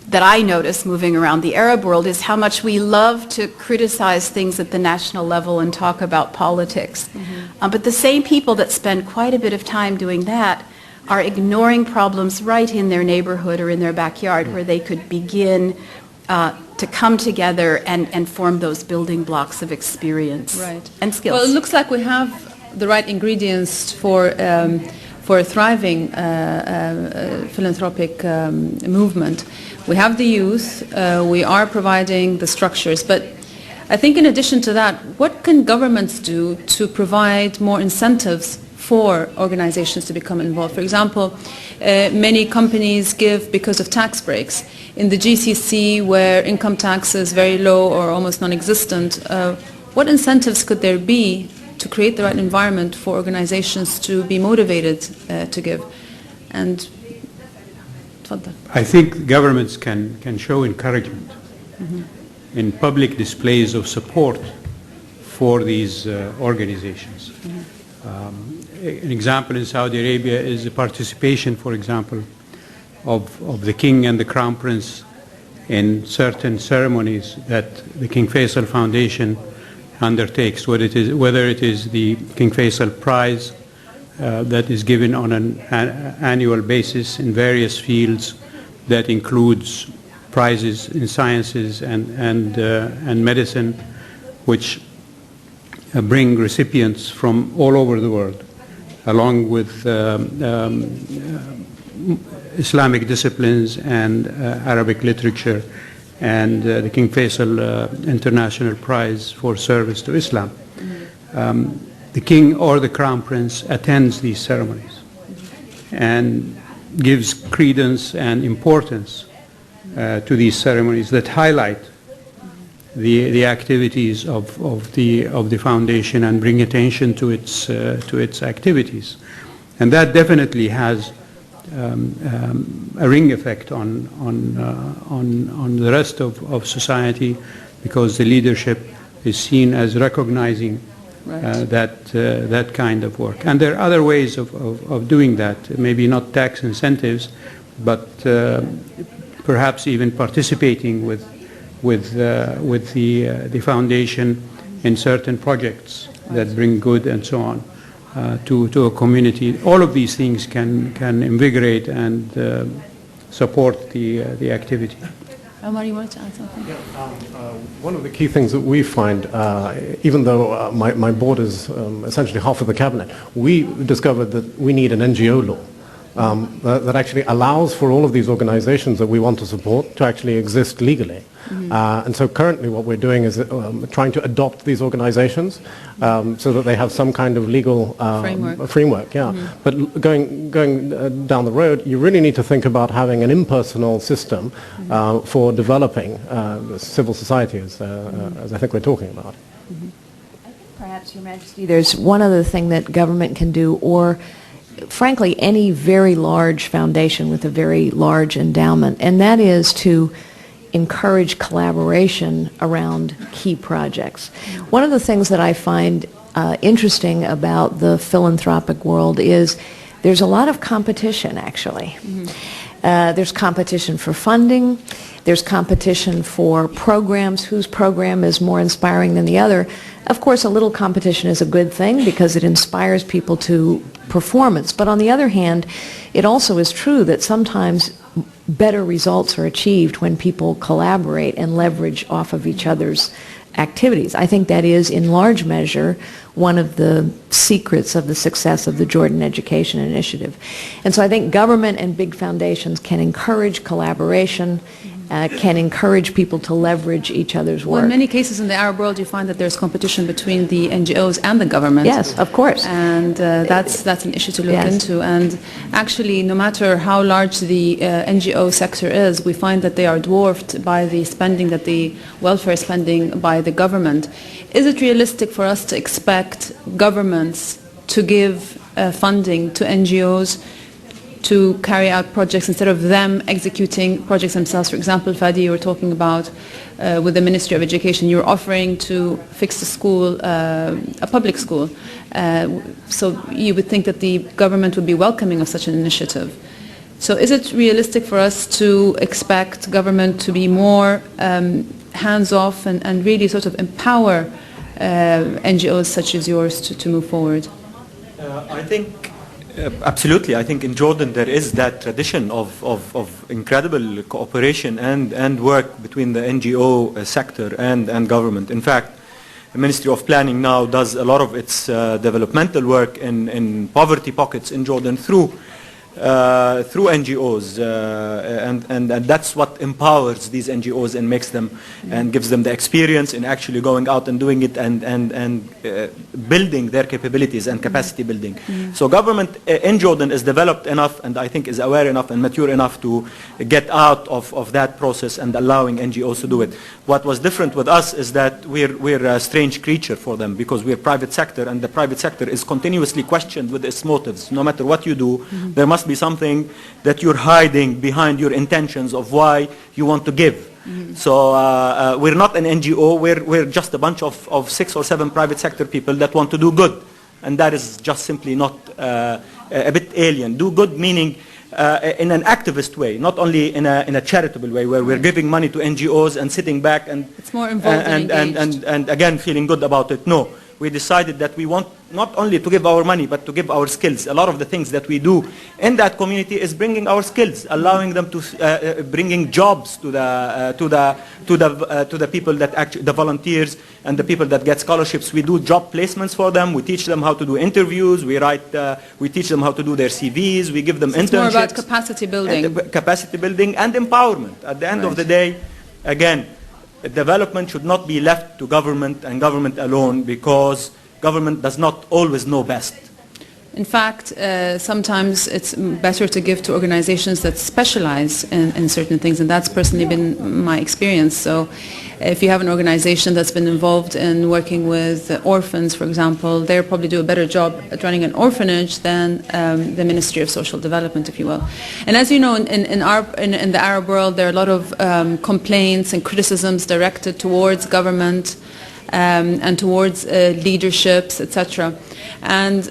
S3: that I notice moving around the Arab world is how much we love to criticize things at the national level and talk about politics. Mm-hmm. But the same people that spend quite a bit of time doing that are ignoring problems right in their neighborhood or in their backyard where they could begin to come together and form those building blocks of experience and skills.
S1: Well, it looks like we have the right ingredients for a thriving philanthropic movement. We have the youth, we are providing the structures, but I think in addition to that, what can governments do to provide more incentives for organizations to become involved? For example, many companies give because of tax breaks. In the GCC, where income tax is very low or almost non-existent, what incentives could there be to create the right environment for organizations to be motivated to give? And
S20: I think governments can show encouragement in public displays of support for these organizations. An example in Saudi Arabia is the participation, for example, of the king and the crown prince in certain ceremonies that the King Faisal Foundation undertakes, whether it is the King Faisal Prize that is given on an annual basis in various fields, that includes prizes in sciences and medicine, which bring recipients from all over the world, along with Islamic disciplines and Arabic literature, and the King Faisal International Prize for Service to Islam. The king or the crown prince attends these ceremonies and gives credence and importance to these ceremonies that highlight the activities of the foundation and bring attention to its activities. And that definitely has a ring effect on the rest of society, because the leadership is seen as recognizing that kind of work. And there are other ways of doing that, maybe not tax incentives, but perhaps even participating with the foundation in certain projects that bring good and so on. to a community. All of these things can invigorate and support the activity.
S1: Omar, you wanted to add something?
S21: One of the key things that we find, even though my board is essentially half of the cabinet, we discovered that we need an NGO law that actually allows for all of these organizations that we want to support to actually exist legally. And so currently what we're doing is trying to adopt these organizations so that they have some kind of legal framework. But going down the road, you really need to think about having an impersonal system for developing civil society, as I think we're talking about.
S2: Perhaps, Your Majesty, there's one other thing that government can do, or frankly, any very large foundation with a very large endowment, and that is to encourage collaboration around key projects. One of the things that I find interesting about the philanthropic world is there's a lot of competition, actually. There's competition for funding, there's competition for programs, whose program is more inspiring than the other. Of course, a little competition is a good thing because it inspires people to performance. But on the other hand, it also is true that sometimes better results are achieved when people collaborate and leverage off of each other's activities. I think that is, in large measure, one of the secrets of the success of the Jordan Education Initiative. And so I think government and big foundations can encourage collaboration, can encourage people to leverage each other's work.
S1: Well, in many cases in the Arab world, you find that there's competition between the NGOs and the government.
S2: Yes, of course.
S1: And that's an issue to look into. And actually, no matter how large the NGO sector is, we find that they are dwarfed by the spending, that the welfare spending by the government. Is it realistic for us to expect governments to give funding to NGOs to carry out projects instead of them executing projects themselves? For example, Fadi, you were talking about with the Ministry of Education, you're offering to fix a school, a public school. So you would think that the government would be welcoming of such an initiative. So is it realistic for us to expect government to be more hands-off and really sort of empower NGOs such as yours to move forward?
S18: I think absolutely. I think in Jordan there is that tradition of incredible cooperation and work between the NGO sector and government. In fact, the Ministry of Planning now does a lot of its developmental work in poverty pockets in Jordan through NGOs, and that's what empowers these NGOs and makes them and gives them the experience in actually going out and doing it and building their capabilities and capacity building. So government in Jordan is developed enough and I think is aware enough and mature enough to get out of that process and allowing NGOs to do it. What was different with us is that we're a strange creature for them because we're private sector, and the private sector is continuously questioned with its motives. No matter what you do, there must be something that you're hiding behind your intentions of why you want to give. So we're not an NGO, we're just a bunch of 6 or 7 private sector people that want to do good. And that is just simply not a bit alien. Do good meaning in an activist way, not only in a charitable way where we're giving money to NGOs and sitting back and
S1: it's more involved
S18: and again feeling good about it. No, we decided that we want not only to give our money but to give our skills. A lot of the things that we do in that community is bringing our skills, allowing them to bringing jobs to the people that actually the volunteers and the people that get scholarships. We do job placements for them. We teach them how to do interviews. We teach them how to do their CVs. We give them internships. It's
S1: more about capacity building.
S18: And empowerment. At the end of the day, again, development should not be left to government and government alone because government does not always know best.
S1: In fact, sometimes it's better to give to organizations that specialize in certain things, and that's personally been my experience. So if you have an organization that's been involved in working with orphans, for example, they'll probably do a better job at running an orphanage than the Ministry of Social Development, if you will. And as you know, in the Arab world, there are a lot of complaints and criticisms directed towards government and towards leaderships, etc. And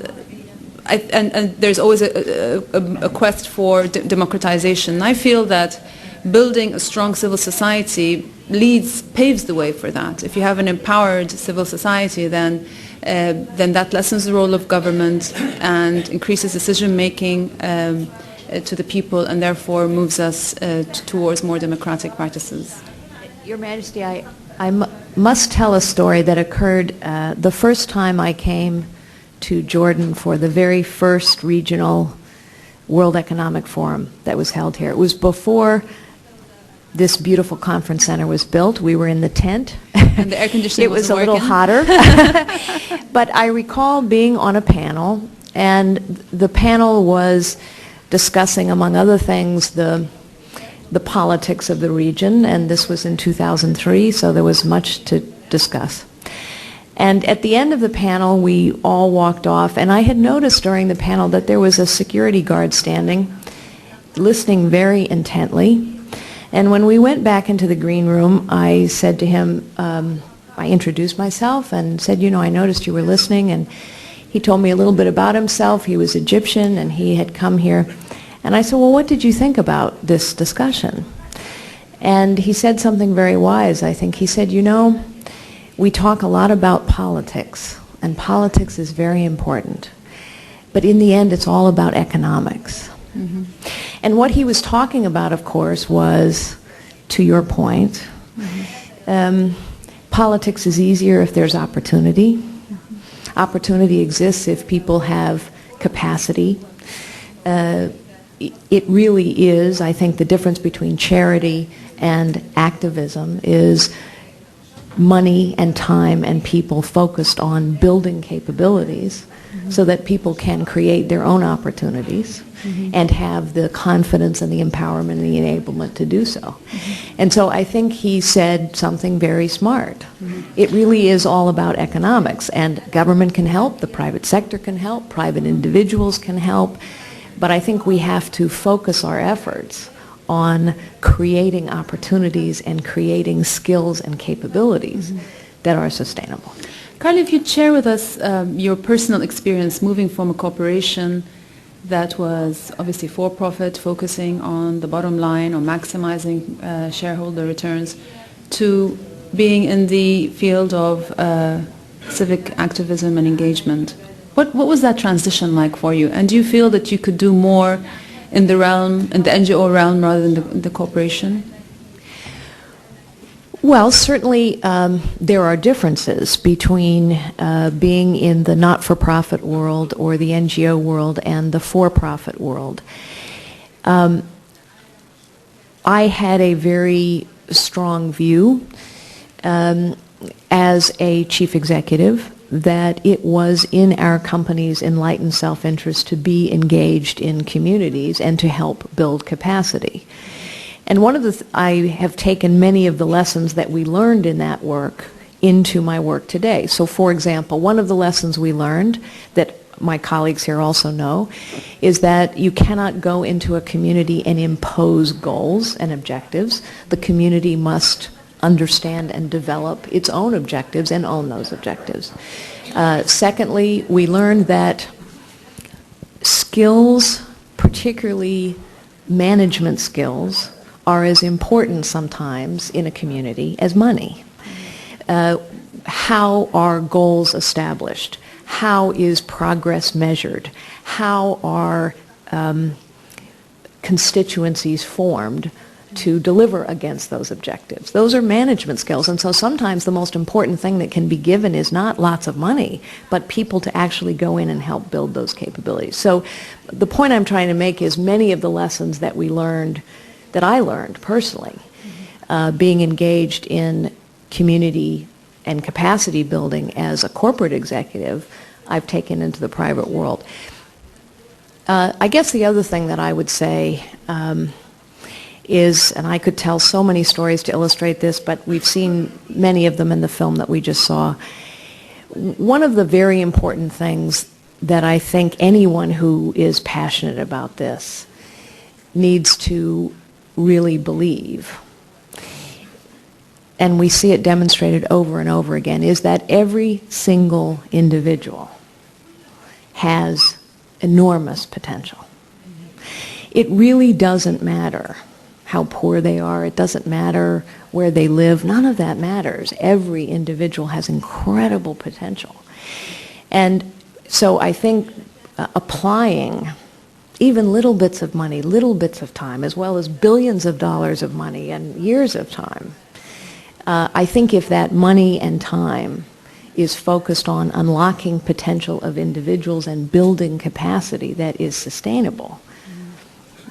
S1: there's always a quest for democratization. I feel that building a strong civil society paves the way for that. If you have an empowered civil society, then then that lessens the role of government and increases decision-making to the people, and therefore moves us towards more democratic practices.
S2: Your Majesty, I must tell a story that occurred the first time I came to Jordan for the very first regional World Economic Forum that was held here. It was before this beautiful conference center was built. We were in the tent.
S1: And the air conditioning
S2: It was a little hotter. But I recall being on a panel, and the panel was discussing, among other things, the politics of the region, and this was in 2003, so there was much to discuss. And at the end of the panel, we all walked off, and I had noticed during the panel that there was a security guard standing, listening very intently. And when we went back into the green room, I said to him, I introduced myself and said, you know, I noticed you were listening, and he told me a little bit about himself. He was Egyptian, and he had come here. And I said, well, what did you think about this discussion? And he said something very wise, I think. He said, you know, we talk a lot about politics, and politics is very important. But in the end, it's all about economics. Mm-hmm. And what he was talking about, of course, was, to your point, politics is easier if there's opportunity. Mm-hmm. Opportunity exists if people have capacity. It really is, I think, the difference between charity and activism is money and time and people focused on building capabilities so that people can create their own opportunities and have the confidence and the empowerment and the enablement to do so. And so I think he said something very smart. It really is all about economics, and government can help, the private sector can help, private individuals can help, but I think we have to focus our efforts on creating opportunities and creating skills and capabilities that are sustainable.
S1: Carly, if you'd share with us your personal experience moving from a corporation that was obviously for-profit, focusing on the bottom line or maximizing shareholder returns, to being in the field of civic activism and engagement. What was that transition like for you? And do you feel that you could do more in the realm, in the NGO realm, rather than the corporation?
S2: Well, certainly there are differences between being in the not-for-profit world or the NGO world and the for-profit world. I had a very strong view as a chief executive that it was in our company's enlightened self-interest to be engaged in communities and to help build capacity. And one of the I have taken many of the lessons that we learned in that work into my work today. So for example, one of the lessons we learned that my colleagues here also know is that you cannot go into a community and impose goals and objectives. The community must understand and develop its own objectives and own those objectives. Secondly, we learned that skills, particularly management skills, are as important sometimes in a community as money. How are goals established? How is progress measured? How are constituencies formed to deliver against those objectives? Those are management skills, and so sometimes the most important thing that can be given is not lots of money, but people to actually go in and help build those capabilities. So the point I'm trying to make is many of the lessons that we learned, that I learned personally, being engaged in community and capacity building as a corporate executive, I've taken into the private world. I guess the other thing that I would say is, and I could tell so many stories to illustrate this, but we've seen many of them in the film that we just saw. One of the very important things that I think anyone who is passionate about this needs to really believe, and we see it demonstrated over and over again, is that every single individual has enormous potential. It really doesn't matter how poor they are. It doesn't matter where they live. None of that matters. Every individual has incredible potential. And so I think applying even little bits of money, little bits of time, as well as billions of dollars of money and years of time, I think if that money and time is focused on unlocking potential of individuals and building capacity that is sustainable,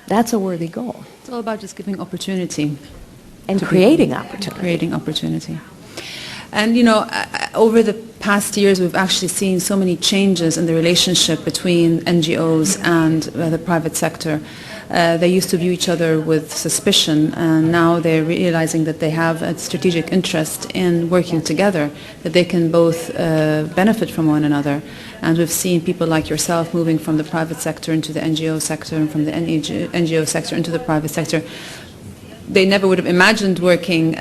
S2: that's a worthy goal.
S1: It's all about just giving opportunity.
S2: And creating opportunity.
S1: Creating opportunity. And, you know, over the past years, we've actually seen so many changes in the relationship between NGOs and the private sector. They used to view each other with suspicion, and now they're realizing that they have a strategic interest in working together, that they can both benefit from one another. And we've seen people like yourself moving from the private sector into the NGO sector and from the NGO sector into the private sector. They never would have imagined working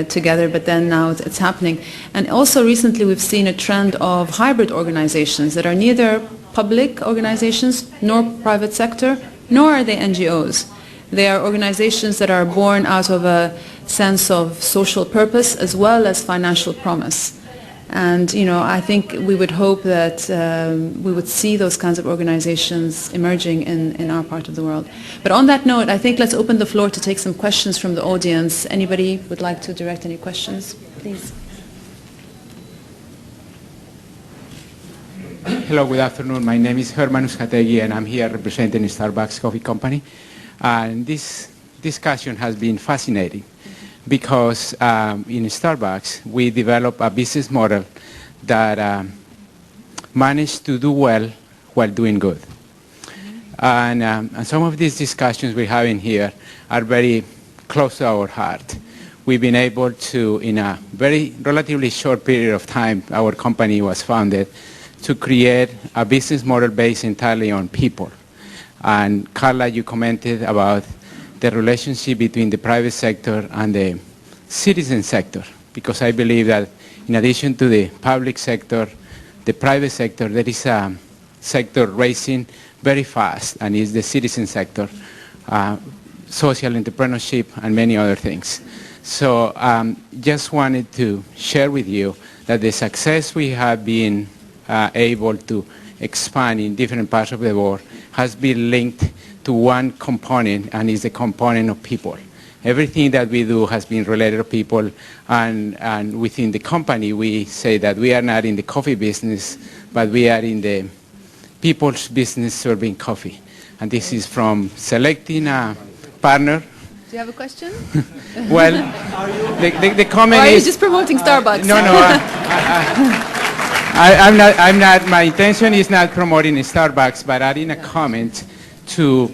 S1: together, but then now it's happening. And also recently we've seen a trend of hybrid organizations that are neither public organizations nor private sector, nor are they NGOs. They are organizations that are born out of a sense of social purpose as well as financial promise. And, you know, I think we would hope that we would see those kinds of organizations emerging in our part of the world. But on that note, I think let's open the floor to take some questions from the audience. Anybody would like to direct any questions? Please.
S4: Hello, good afternoon. My name is Herman Uzcategui, and I'm here representing Starbucks Coffee Company. And this discussion has been fascinating, because in Starbucks, we developed a business model that managed to do well while doing good. And some of these discussions we're having here are very close to our heart. We've been able to, in a very relatively short period of time, our company was founded, to create a business model based entirely on people. And Carla, you commented about the relationship between the private sector and the citizen sector, because I believe that in addition to the public sector, the private sector, there is a sector racing very fast, and it's the citizen sector, social entrepreneurship, and many other things. So just wanted to share with you that the success we have been able to expand in different parts of the world has been linked to one component, and is the component of people. Everything that we do has been related to people, and within the company we say that we are not in the coffee business, but we are in the people's business serving coffee. And this is from selecting a partner.
S1: Do you have a question?
S4: Well, the comment
S1: or are
S4: is...
S1: you just promoting Starbucks?
S4: No, I'm not, my intention is not promoting Starbucks, but adding a comment to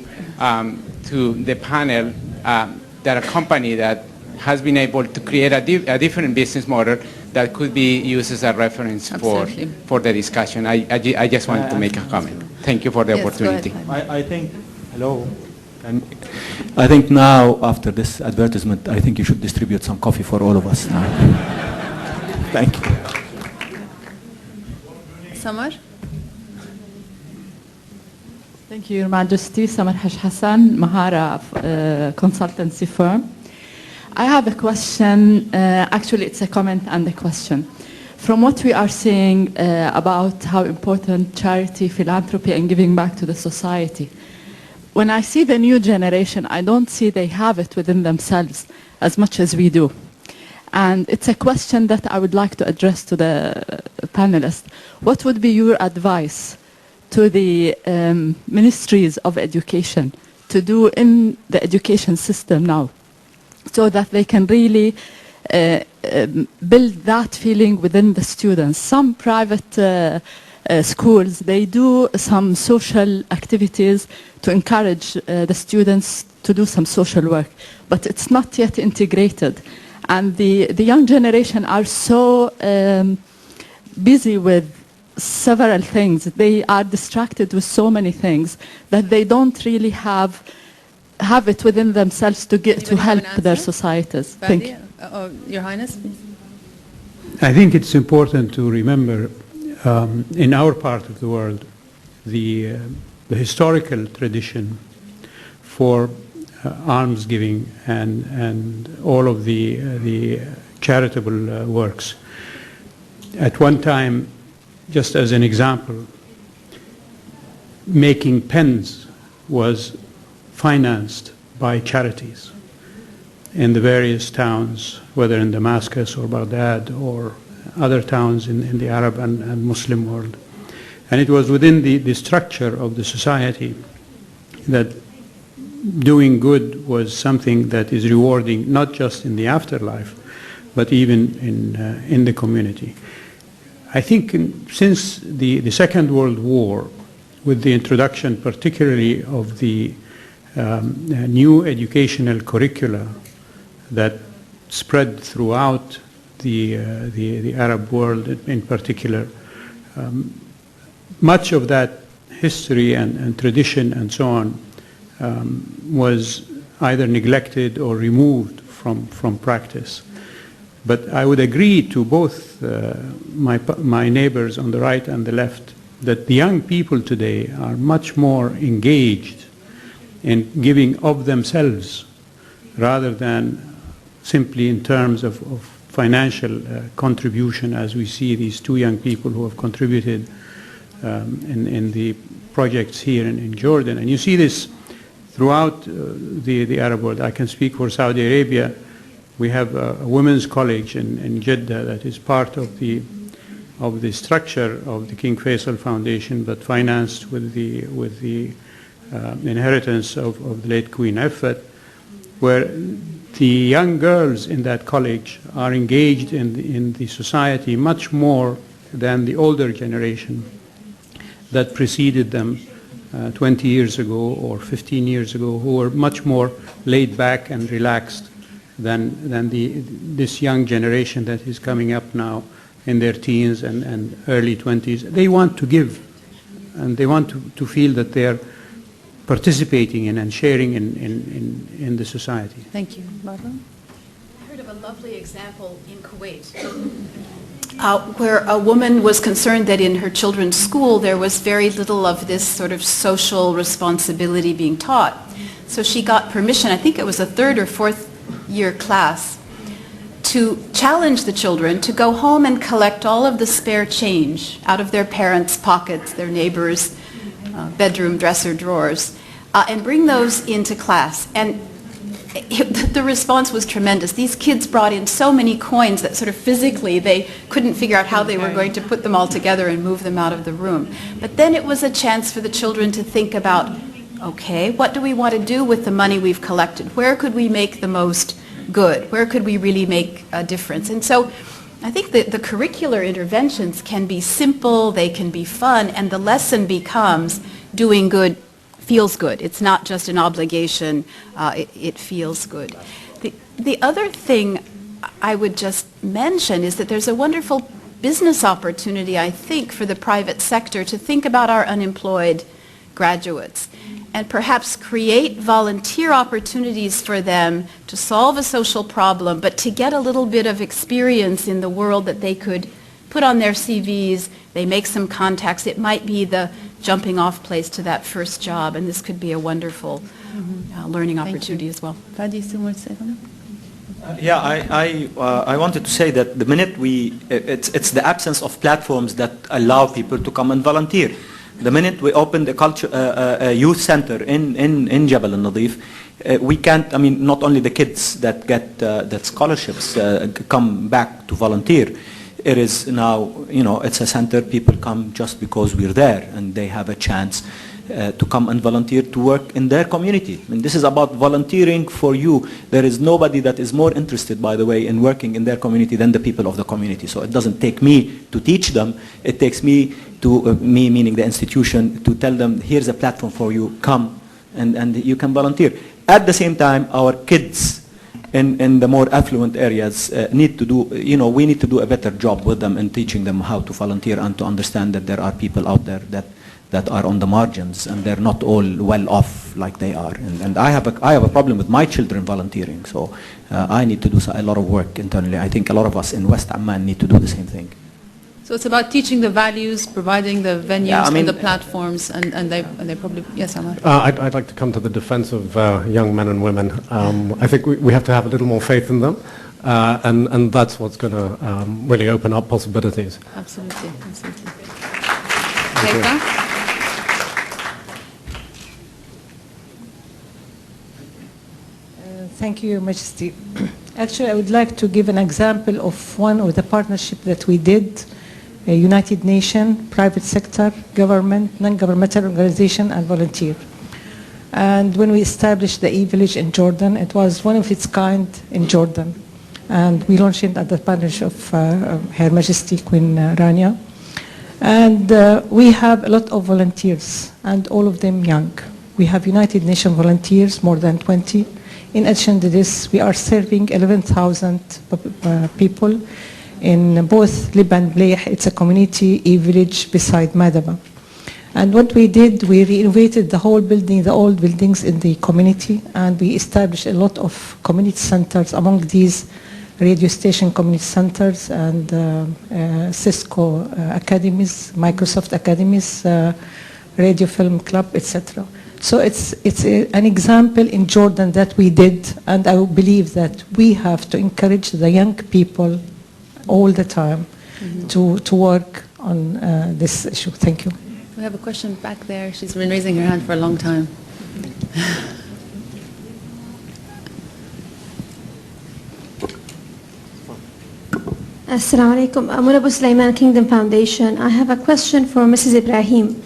S4: the panel that a company that has been able to create a different business model that could be used as a reference for the discussion. I just wanted to make a comment. Thank you for the opportunity.
S18: I think, hello. And I think now, after this advertisement, I think you should distribute some coffee for all of us now. Thank you.
S1: Samar?
S22: Thank you, Your Majesty. Samar Hash Hassan, Mahara consultancy firm. I have a question. Actually, it's a comment and a question. From what we are seeing about how important charity, philanthropy, and giving back to the society, when I see the new generation, I don't see they have it within themselves as much as we do. And it's a question that I would like to address to the panelists. What would be your advice to the ministries of education to do in the education system now, so that they can really build that feeling within the students? Some private schools, they do some social activities to encourage the students to do some social work, but it's not yet integrated. And the young generation are so busy with several things. They are distracted with so many things that they don't really have it within themselves to help their societies. Thank you.
S1: Your Highness?
S20: I think it's important to remember in our part of the world the historical tradition for alms giving and all of the charitable works. At one time, just as an example, making pens was financed by charities in the various towns, whether in Damascus or Baghdad or other towns in the Arab and Muslim world. And it was within the structure of the society that doing good was something that is rewarding, not just in the afterlife, but even in the community. I think since the Second World War, with the introduction particularly of the new educational curricula that spread throughout the Arab world in particular, much of that history and tradition and so on was either neglected or removed from practice. But I would agree to both my neighbors on the right and the left that the young people today are much more engaged in giving of themselves rather than simply in terms of financial contribution, as we see these two young people who have contributed in the projects here in Jordan. And you see this throughout the Arab world. I can speak for Saudi Arabia. We have a women's college in Jeddah that is part of the structure of the King Faisal Foundation, but financed with the inheritance of the late Queen Effet, where the young girls in that college are engaged in the society much more than the older generation that preceded them 20 years ago or 15 years ago, who were much more laid back and relaxed than this young generation that is coming up now in their teens and early 20s. They want to give, and they want to feel that they're participating in and sharing in the society.
S1: Thank you. Barbara?
S3: I heard of a lovely example in Kuwait where a woman was concerned that in her children's school there was very little of this sort of social responsibility being taught. So she got permission, I think it was a 3rd or 4th year class, to challenge the children to go home and collect all of the spare change out of their parents' pockets, their neighbors' bedroom dresser drawers, and bring those into class. And the response was tremendous. These kids brought in so many coins that sort of physically they couldn't figure out how they were going to put them all together and move them out of the room. But then it was a chance for the children to think about, okay, what do we want to do with the money we've collected? Where could we make the most good? Where could we really make a difference? And so I think that the curricular interventions can be simple, they can be fun, and the lesson becomes doing good feels good. It's not just an obligation, it feels good. The other thing I would just mention is that there's a wonderful business opportunity, I think, for the private sector to think about our unemployed graduates and perhaps create volunteer opportunities for them to solve a social problem, but to get a little bit of experience in the world that they could put on their CVs. They make some contacts. It might be the jumping off place to that first job, and this could be a wonderful learning opportunity as well.
S1: Fadi, you still want to say something?
S18: Yeah, I wanted to say that the minute it's the absence of platforms that allow people to come and volunteer. The minute we opened a youth center in Jabal al-Nadif, we can't, I mean, not only the kids that get that scholarships come back to volunteer. It is now, you know, it's a center, people come just because we're there and they have a chance to come and volunteer to work in their community. And this is about volunteering for you. There is nobody that is more interested, by the way, in working in their community than the people of the community. So it doesn't take me to teach them, it takes me to, me meaning the institution, to tell them, here's a platform for you, come and you can volunteer. At the same time, our kids in the more affluent areas need to do, you know, we need to do a better job with them in teaching them how to volunteer and to understand that there are people out there that are on the margins and they're not all well off like they are. And I have a problem with my children volunteering, so I need to do a lot of work internally. I think a lot of us in West Amman need to do the same thing.
S1: So it's about teaching the values, providing the venues and the platforms, and they probably, yes, Amar.
S21: I'd like to come to the defense of young men and women. I think we have to have a little more faith in them. And that's what's going to really open up possibilities.
S1: Absolutely, absolutely.
S21: Thank you.
S15: Thank you, Your Majesty. Actually, I would like to give an example of one of the partnership that we did, United Nations, private sector, government, non-governmental organization, and volunteer. And when we established the e-village in Jordan, it was one of its kind in Jordan. And we launched it at the partnership of Her Majesty Queen Rania. And we have a lot of volunteers, and all of them young. We have United Nations volunteers, more than 20. In addition to this, we are serving 11,000 people in both Lib and Bleih. It's a community e-village beside Madaba. And what we did, we renovated the whole building, the old buildings in the community, and we established a lot of community centers. Among these, radio station community centers and Cisco academies, Microsoft academies, radio film club, etc. So it's an example in Jordan that we did, and I believe that we have to encourage the young people all the time to work on this issue. Thank you.
S1: We have a question back there. She's been raising her hand for a long time.
S8: Assalamu alaikum. I'm Abu Sulaiman Kingdom Foundation. I have a question for Mrs. Ibrahim.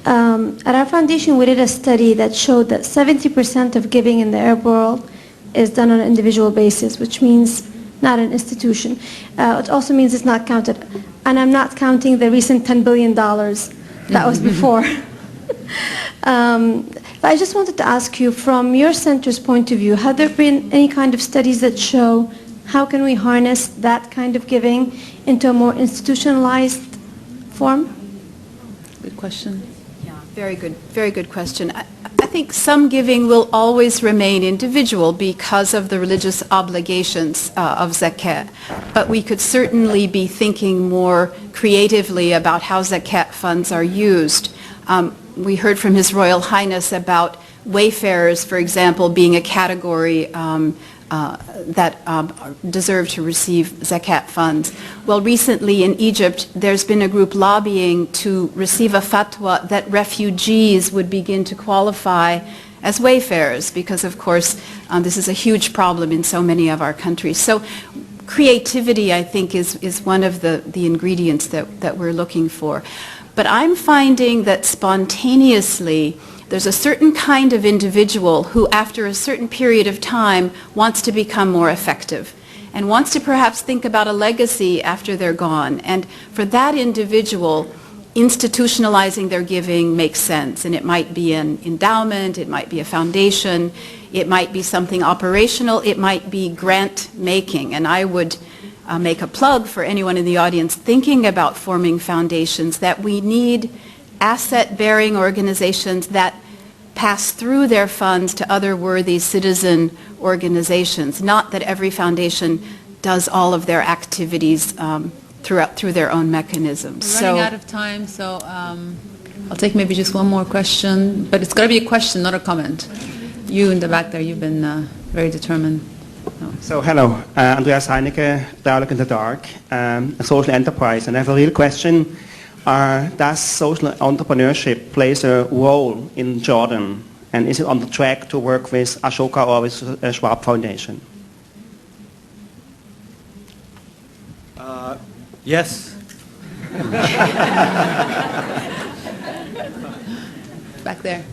S8: At our foundation, we did a study that showed that 70% of giving in the Arab world is done on an individual basis, which means not an institution. It also means it's not counted. And I'm not counting the recent $10 billion that was before. But I just wanted to ask you, from your center's point of view, have there been any kind of studies that show how can we harness that kind of giving into a more institutionalized form?
S1: Good question.
S3: Very good question. I think some giving will always remain individual because of the religious obligations of zakat. But we could certainly be thinking more creatively about how zakat funds are used. We heard from His Royal Highness about wayfarers, for example, being a category that deserve to receive zakat funds. Well, recently in Egypt, there's been a group lobbying to receive a fatwa that refugees would begin to qualify as wayfarers because, of course, this is a huge problem in so many of our countries. So creativity, I think, is one of the ingredients that we're looking for. But I'm finding that spontaneously, there's a certain kind of individual who, after a certain period of time, wants to become more effective and wants to perhaps think about a legacy after they're gone. And for that individual, institutionalizing their giving makes sense. And it might be an endowment, it might be a foundation, it might be something operational, it might be grant making. And I would make a plug for anyone in the audience thinking about forming foundations that we need asset-bearing organizations that pass through their funds to other worthy citizen organizations, not that every foundation does all of their activities through their own mechanisms.
S1: We're running out of time, so I'll take maybe just one more question, but it's got to be a question, not a comment. You in the back there, you've been very determined. No.
S11: So hello, Andreas Heinecke, Dialogue in the Dark, a social enterprise, and I have a real question. Does social entrepreneurship plays a role in Jordan, and is it on the track to work with Ashoka or with Schwab Foundation?
S18: Yes.
S1: Back there.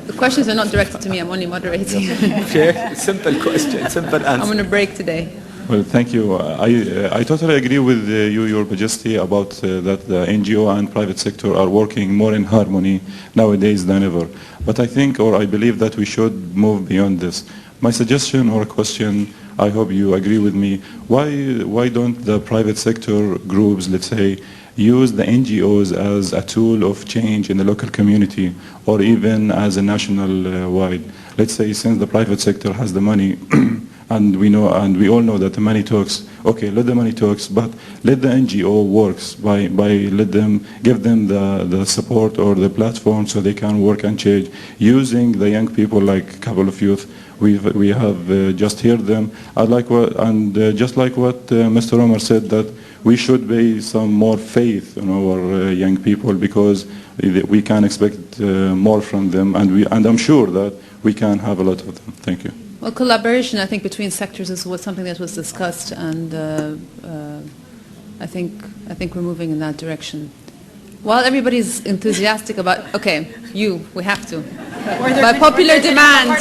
S1: The questions are not directed to me, I'm only moderating.
S23: Okay, simple question, simple answer.
S1: I'm on a break today.
S23: Well, thank you. I totally agree with you, Your Majesty, about that the NGO and private sector are working more in harmony nowadays than ever. But I think, or I believe that we should move beyond this. My suggestion or question, I hope you agree with me, why don't the private sector groups, let's say, use the NGOs as a tool of change in the local community or even as a national wide? Let's say since the private sector has the money And we know, and we all know that the money talks. Okay, let the money talks, but let the NGO works by let them give them the support or the platform so they can work and change using the young people, like a couple of youth. We have just heard them. Just like what Mr. Omar said, that we should be some more faith in our young people, because we can expect more from them, and I'm sure that we can have a lot of them. Thank you.
S1: Well, collaboration, I think, between sectors was something that was discussed, and I think we're moving in that direction. While everybody's enthusiastic about, okay, we have to, by popular demand.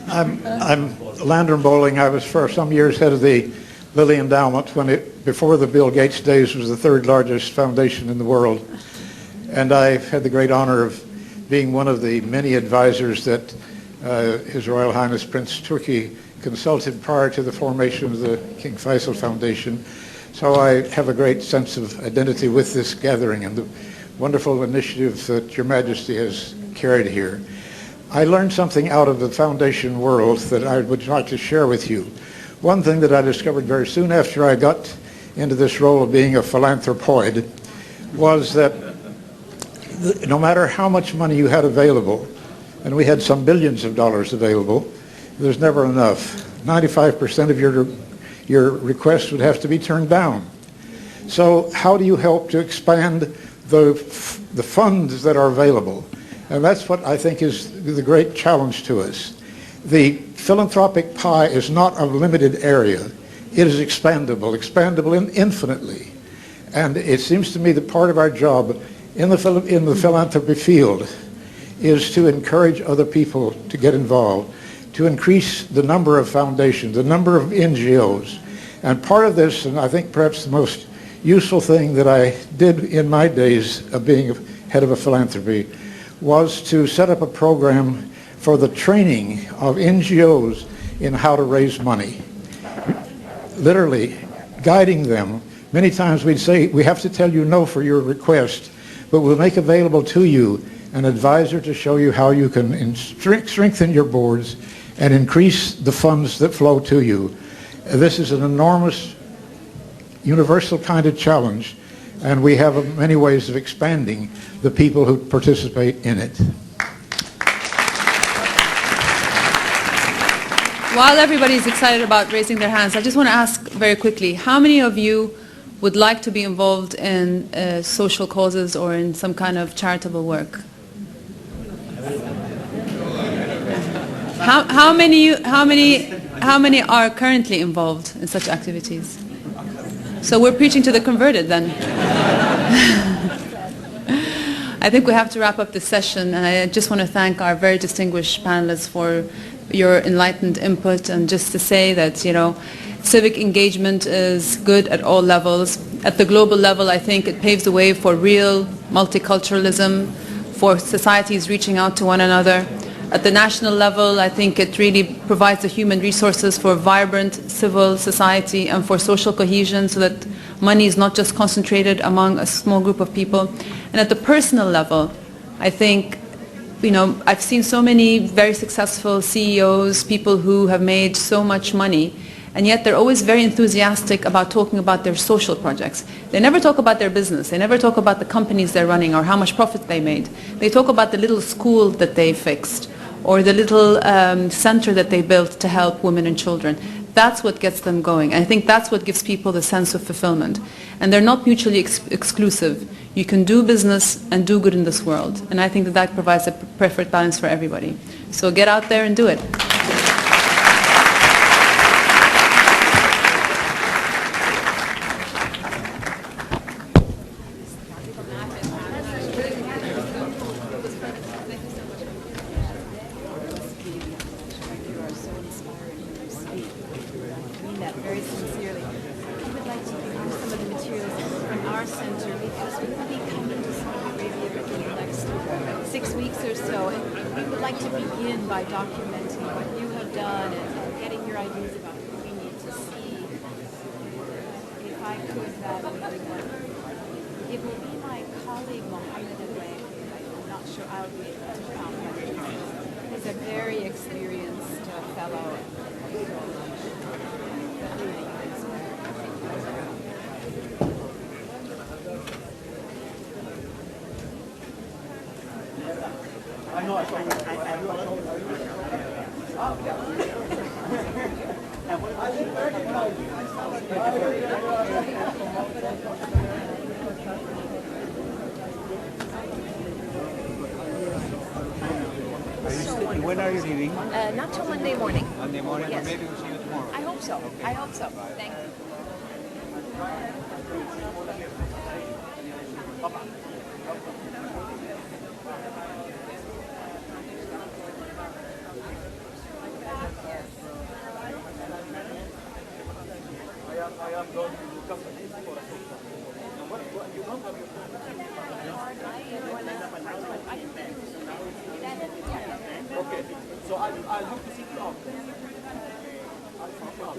S7: I'm Landon Bowling. I was for some years head of the Lilly Endowment before the Bill Gates days, was the third largest foundation in the world. And I've had the great honor of being one of the many advisors that His Royal Highness Prince Turki consulted prior to the formation of the King Faisal Foundation. So I have a great sense of identity with this gathering and the wonderful initiative that Your Majesty has carried here. I learned something out of the foundation world that I would like to share with you. One thing that I discovered very soon after I got into this role of being a philanthropoid was that no matter how much money you had available, and we had some billions of dollars available, there's never enough. 95% of your requests would have to be turned down. So how do you help to expand the funds that are available? And that's what I think is the great challenge to us. The philanthropic pie is not a limited area. It is expandable infinitely. And it seems to me that part of our job in the philanthropy field is to encourage other people to get involved, to increase the number of foundations, the number of NGOs. And part of this, and I think perhaps the most useful thing that I did in my days of being head of a philanthropy, was to set up a program for the training of NGOs in how to raise money. Literally guiding them. Many times we'd say, we have to tell you no for your request, but we'll make available to you an advisor to show you how you can strengthen your boards and increase the funds that flow to you. This is an enormous, universal kind of challenge, and we have many ways of expanding the people who participate in it.
S1: While everybody's excited about raising their hands, I just want to ask very quickly, how many of you would like to be involved in social causes or in some kind of charitable work? How many are currently involved in such activities? So we're preaching to the converted then. I think we have to wrap up this session, and I just want to thank our very distinguished panelists for your enlightened input, and just to say that, civic engagement is good at all levels. At the global level, I think it paves the way for real multiculturalism, for societies reaching out to one another. At the national level, I think it really provides the human resources for vibrant civil society and for social cohesion, so that money is not just concentrated among a small group of people. And at the personal level, I think, I've seen so many very successful CEOs, people who have made so much money, and yet they're always very enthusiastic about talking about their social projects. They never talk about their business. They never talk about the companies they're running or how much profit they made. They talk about the little school that they fixed or the little center that they built to help women and children. That's what gets them going. And I think that's what gives people the sense of fulfillment. And they're not mutually exclusive. You can do business and do good in this world. And I think that provides a perfect balance for everybody. So get out there and do it.
S3: very experienced fellow.
S9: When are you leaving?
S2: Not till Monday morning.
S9: Monday morning?
S2: Yes.
S9: Maybe we'll see you tomorrow.
S2: I hope so.
S9: Okay.
S2: I hope so. Thank you.
S9: I am going to custody for a social. You don't have your Okay, so I'll look to see you out. I'll see you out.